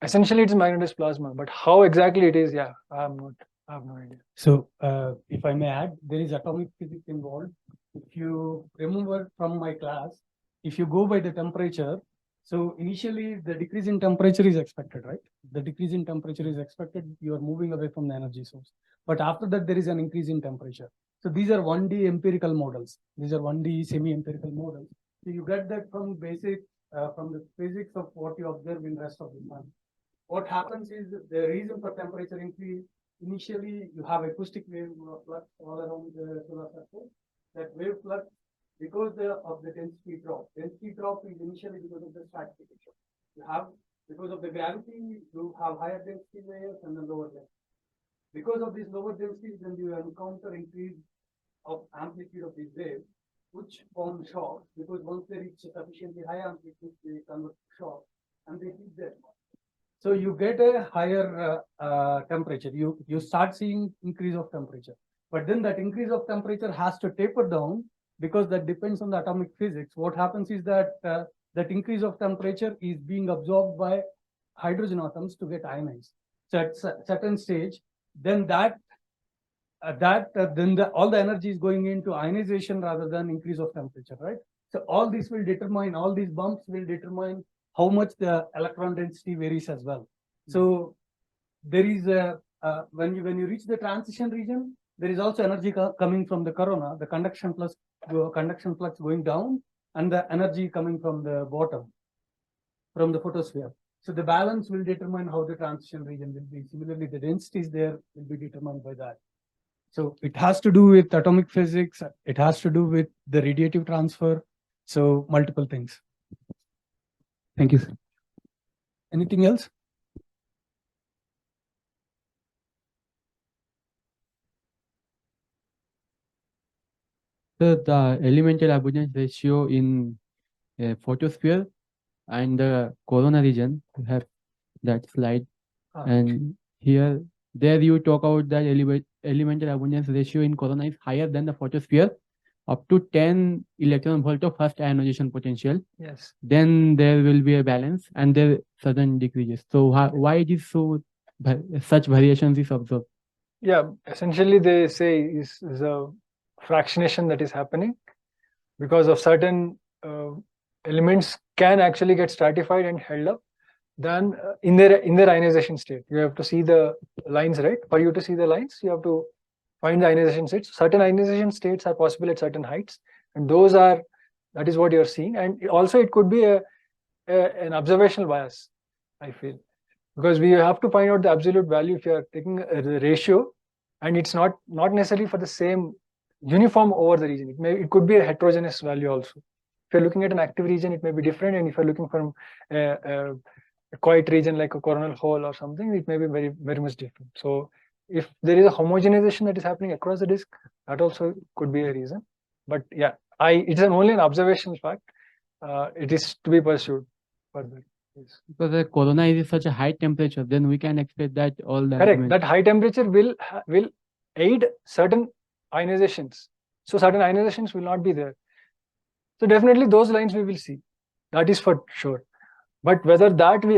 essentially it's magnetized plasma, but how exactly it is, yeah, I have no idea. So if I may add, there is atomic physics involved. If you remember from my class, if you go by the temperature, so initially the decrease in temperature is expected, right? The decrease in temperature is expected, you are moving away from the energy source. But after that, there is an increase in temperature. So these are 1D empirical models. These are 1D semi-empirical models. So you get that from basic, from the physics of what you observe in the rest of the sun. What happens is the reason for temperature increase, initially you have acoustic wave flux all around the solar circle. That wave flux, because of the density drop. Density drop is initially because of the stratification. You have, because of the gravity, you have higher density layers and then lower density. Because of these lower densities, then you encounter increase of amplitude of these waves, which form shocks, because once they reach sufficiently high amplitude, they convert to shock and they hit there. So you get a higher temperature. You start seeing increase of temperature, but then that increase of temperature has to taper down because that depends on the atomic physics. What happens is that that increase of temperature is being absorbed by hydrogen atoms to get ionized. So at a certain stage, then all the energy is going into ionization rather than increase of temperature, right? So all these bumps will determine how much the electron density varies as well. So there is when you reach the transition region, there is also energy coming from the corona, the conduction flux going down, and the energy coming from the bottom, from the photosphere. So the balance will determine how the transition region will be. Similarly, the densities there will be determined by that. So it has to do with atomic physics. It has to do with the radiative transfer. So multiple things. Thank you, sir. Anything else? So the elemental abundance ratio in a photosphere and the corona region, you have that slide. And there you talk about that elemental abundance ratio in corona is higher than the photosphere. up to 10 electron volt of first ionization potential, Yes. then there will be a balance and there certain decreases. So why it is so such variations is observed? Yeah, essentially they say is a fractionation that is happening because of certain elements can actually get stratified and held up. Then in their ionization state, you have to see the lines, right? For you to see the lines, you have to find the ionization states. Certain ionization states are possible at certain heights, and that is what you're seeing. And also it could be an observational bias, I feel, because we have to find out the absolute value if you are taking a ratio, and it's not necessarily for the same uniform over the region. It could be a heterogeneous value also. If you're looking at an active region, it may be different, and if you're looking from a quiet region like a coronal hole or something, it may be very, very much different. So if there is a homogenization that is happening across the disk, that also could be a reason. But yeah, it's only an observational fact. It is to be pursued further. Yes. Because the corona is such a high temperature, then we can expect that all that. Correct. That high temperature will aid certain ionizations. So certain ionizations will not be there. So definitely those lines we will see. That is for sure. But whether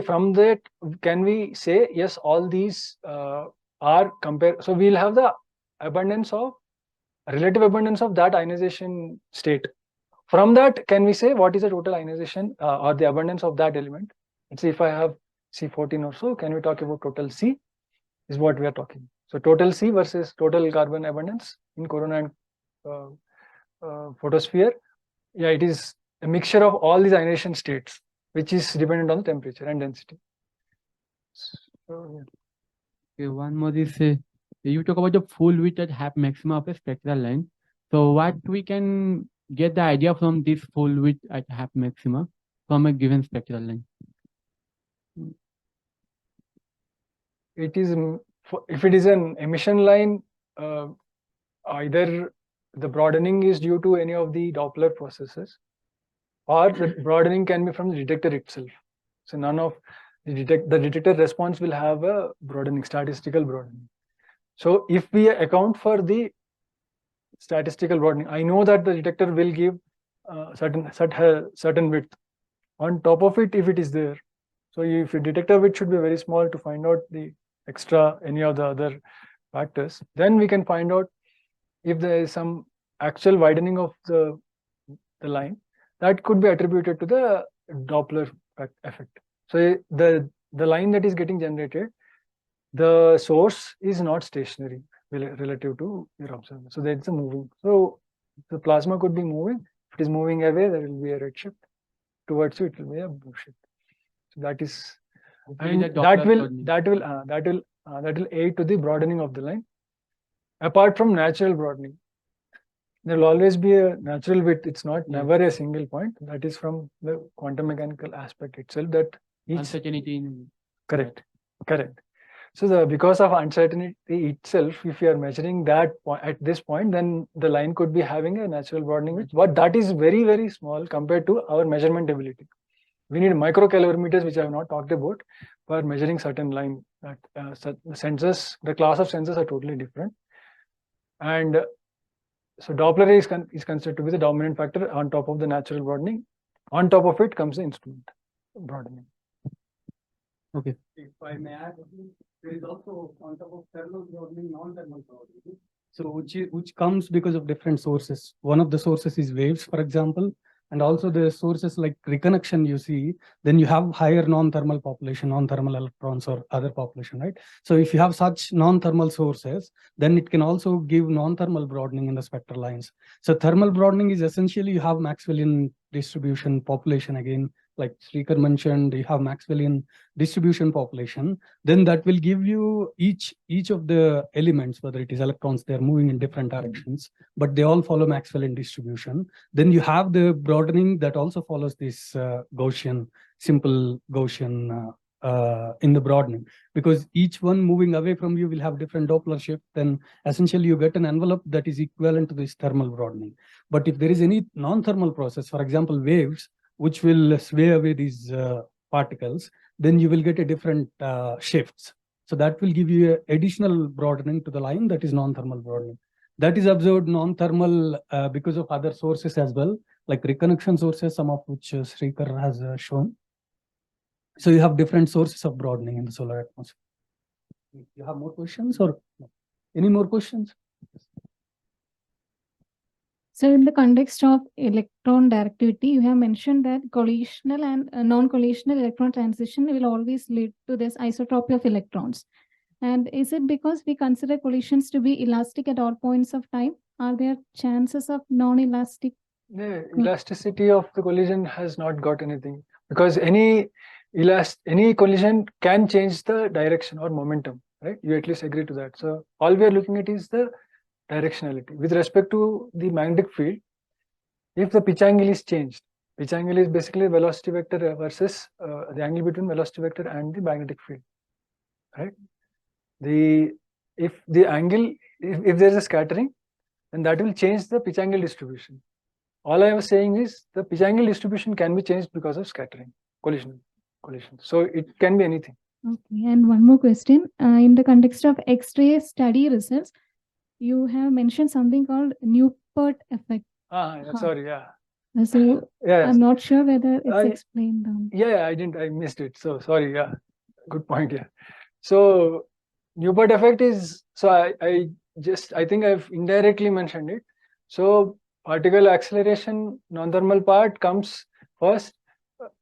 from that can we say yes, all these are compared. So we'll have the relative abundance of that ionization state. From that, can we say what is the total ionization or the abundance of that element? Let's see, if I have C14 or so, can we talk about total C? Is what we are talking. So total C versus total carbon abundance in corona and photosphere. Yeah, it is a mixture of all these ionization states, which is dependent on the temperature and density. So, yeah. Okay, one more is you talk about the full width at half maxima of a spectral line. So what we can get the idea from this full width at half maxima from a given spectral line? It is, if it is an emission line, either the broadening is due to any of the Doppler processes, or the broadening can be from the detector itself. So none of the detector response will have a broadening, statistical broadening. So if we account for the statistical broadening, I know that the detector will give certain width. On top of it, if it is there, so if your detector width should be very small to find out the extra any of the other factors, then we can find out if there is some actual widening of the line that could be attributed to the Doppler effect. So the line that is getting generated, the source is not stationary relative to your observer. So there's a moving. So the plasma could be moving. If it is moving away, there will be a redshift. Towards you, it will be a blue shift. So that is, and that will aid to the broadening of the line. Apart from natural broadening, there will always be a natural width. It's not never a single point. That is from the quantum mechanical aspect itself. That uncertainty in correct. So because of uncertainty itself, if you are measuring that at this point, then the line could be having a natural broadening width, but that is very, very small compared to our measurement ability. We need microcalorimeters, which I have not talked about, for measuring certain line. That the sensors, the class of sensors are totally different, and so Doppler is considered to be the dominant factor on top of the natural broadening. On top of it comes the instrument broadening. Okay. If I may add, there is also on top of thermal broadening, non-thermal broadening. So which comes because of different sources. One of the sources is waves, for example, and also the sources like reconnection you see, then you have higher non-thermal population, non-thermal electrons or other population, right? So if you have such non-thermal sources, then it can also give non-thermal broadening in the spectral lines. So thermal broadening is essentially you have Maxwellian distribution population again, like Srikar mentioned, you have Maxwellian distribution population, then that will give you each of the elements, whether it is electrons, they're moving in different directions, but they all follow Maxwellian distribution. Then you have the broadening that also follows this Gaussian, simple Gaussian in the broadening, because each one moving away from you will have different Doppler shift. Then essentially you get an envelope that is equivalent to this thermal broadening. But if there is any non-thermal process, for example, waves, which will sway away these particles, then you will get a different shifts. So that will give you an additional broadening to the line, that is non-thermal broadening. That is observed non-thermal because of other sources as well, like reconnection sources, some of which Srikar has shown. So you have different sources of broadening in the solar atmosphere. You have more questions or no? Any more questions? So in the context of electron directivity, you have mentioned that collisional and non-collisional electron transition will always lead to this isotropy of electrons. And is it because we consider collisions to be elastic at all points of time? Are there chances of non-elastic? The elasticity of the collision has not got anything, because any collision can change the direction or momentum, right? You at least agree to that. So all we are looking at is the directionality. With respect to the magnetic field, if the pitch angle is changed, pitch angle is basically velocity vector versus the angle between velocity vector and the magnetic field, right? If the angle, if there is a scattering, then that will change the pitch angle distribution. All I was saying is the pitch angle distribution can be changed because of scattering, collision. So it can be anything. Okay, and one more question. In the context of X-ray study results, you have mentioned something called Newport effect. Sorry, yeah. So Yeah, I'm not sure whether it's I- explained. Yeah, I missed it. So sorry, yeah. Good point, yeah. So Newport effect is, so I think I've indirectly mentioned it. So particle acceleration, non-thermal part comes first,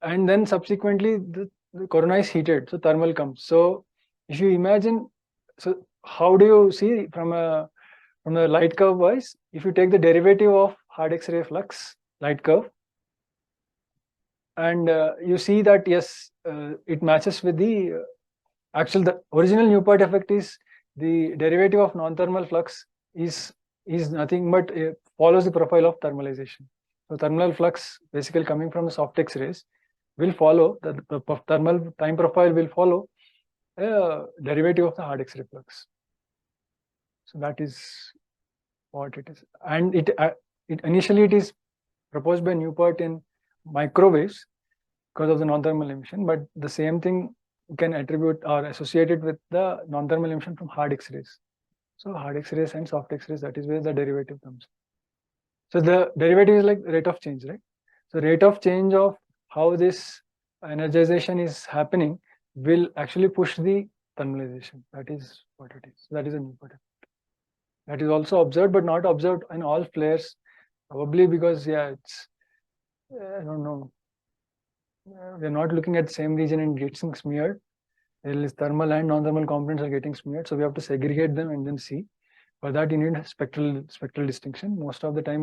and then subsequently the corona is heated, so thermal comes. So if you imagine, so how do you see from the light curve wise, if you take the derivative of hard X-ray flux light curve, and you see that yes, it matches with the the original Newport effect is the derivative of non-thermal flux is nothing but follows the profile of thermalization. So thermal flux basically coming from the soft X-rays will follow the thermal time profile will follow a derivative of the hard X-ray flux. So that is what it is, and it initially it is proposed by Newport in microwaves because of the non-thermal emission, but the same thing can attribute or associate it with the non-thermal emission from hard X-rays. So hard X-rays and soft X-rays, that is where the derivative comes. So the derivative is like rate of change, right? So rate of change of how this energization is happening will actually push the thermalization. That is what it is. That is a Newport effect. That is also observed, but not observed in all flares, probably because it's I don't know. We're not looking at the same region and getting smeared. There is thermal and non-thermal components are getting smeared, so we have to segregate them and then see. For that, you need spectral distinction. Most of the time,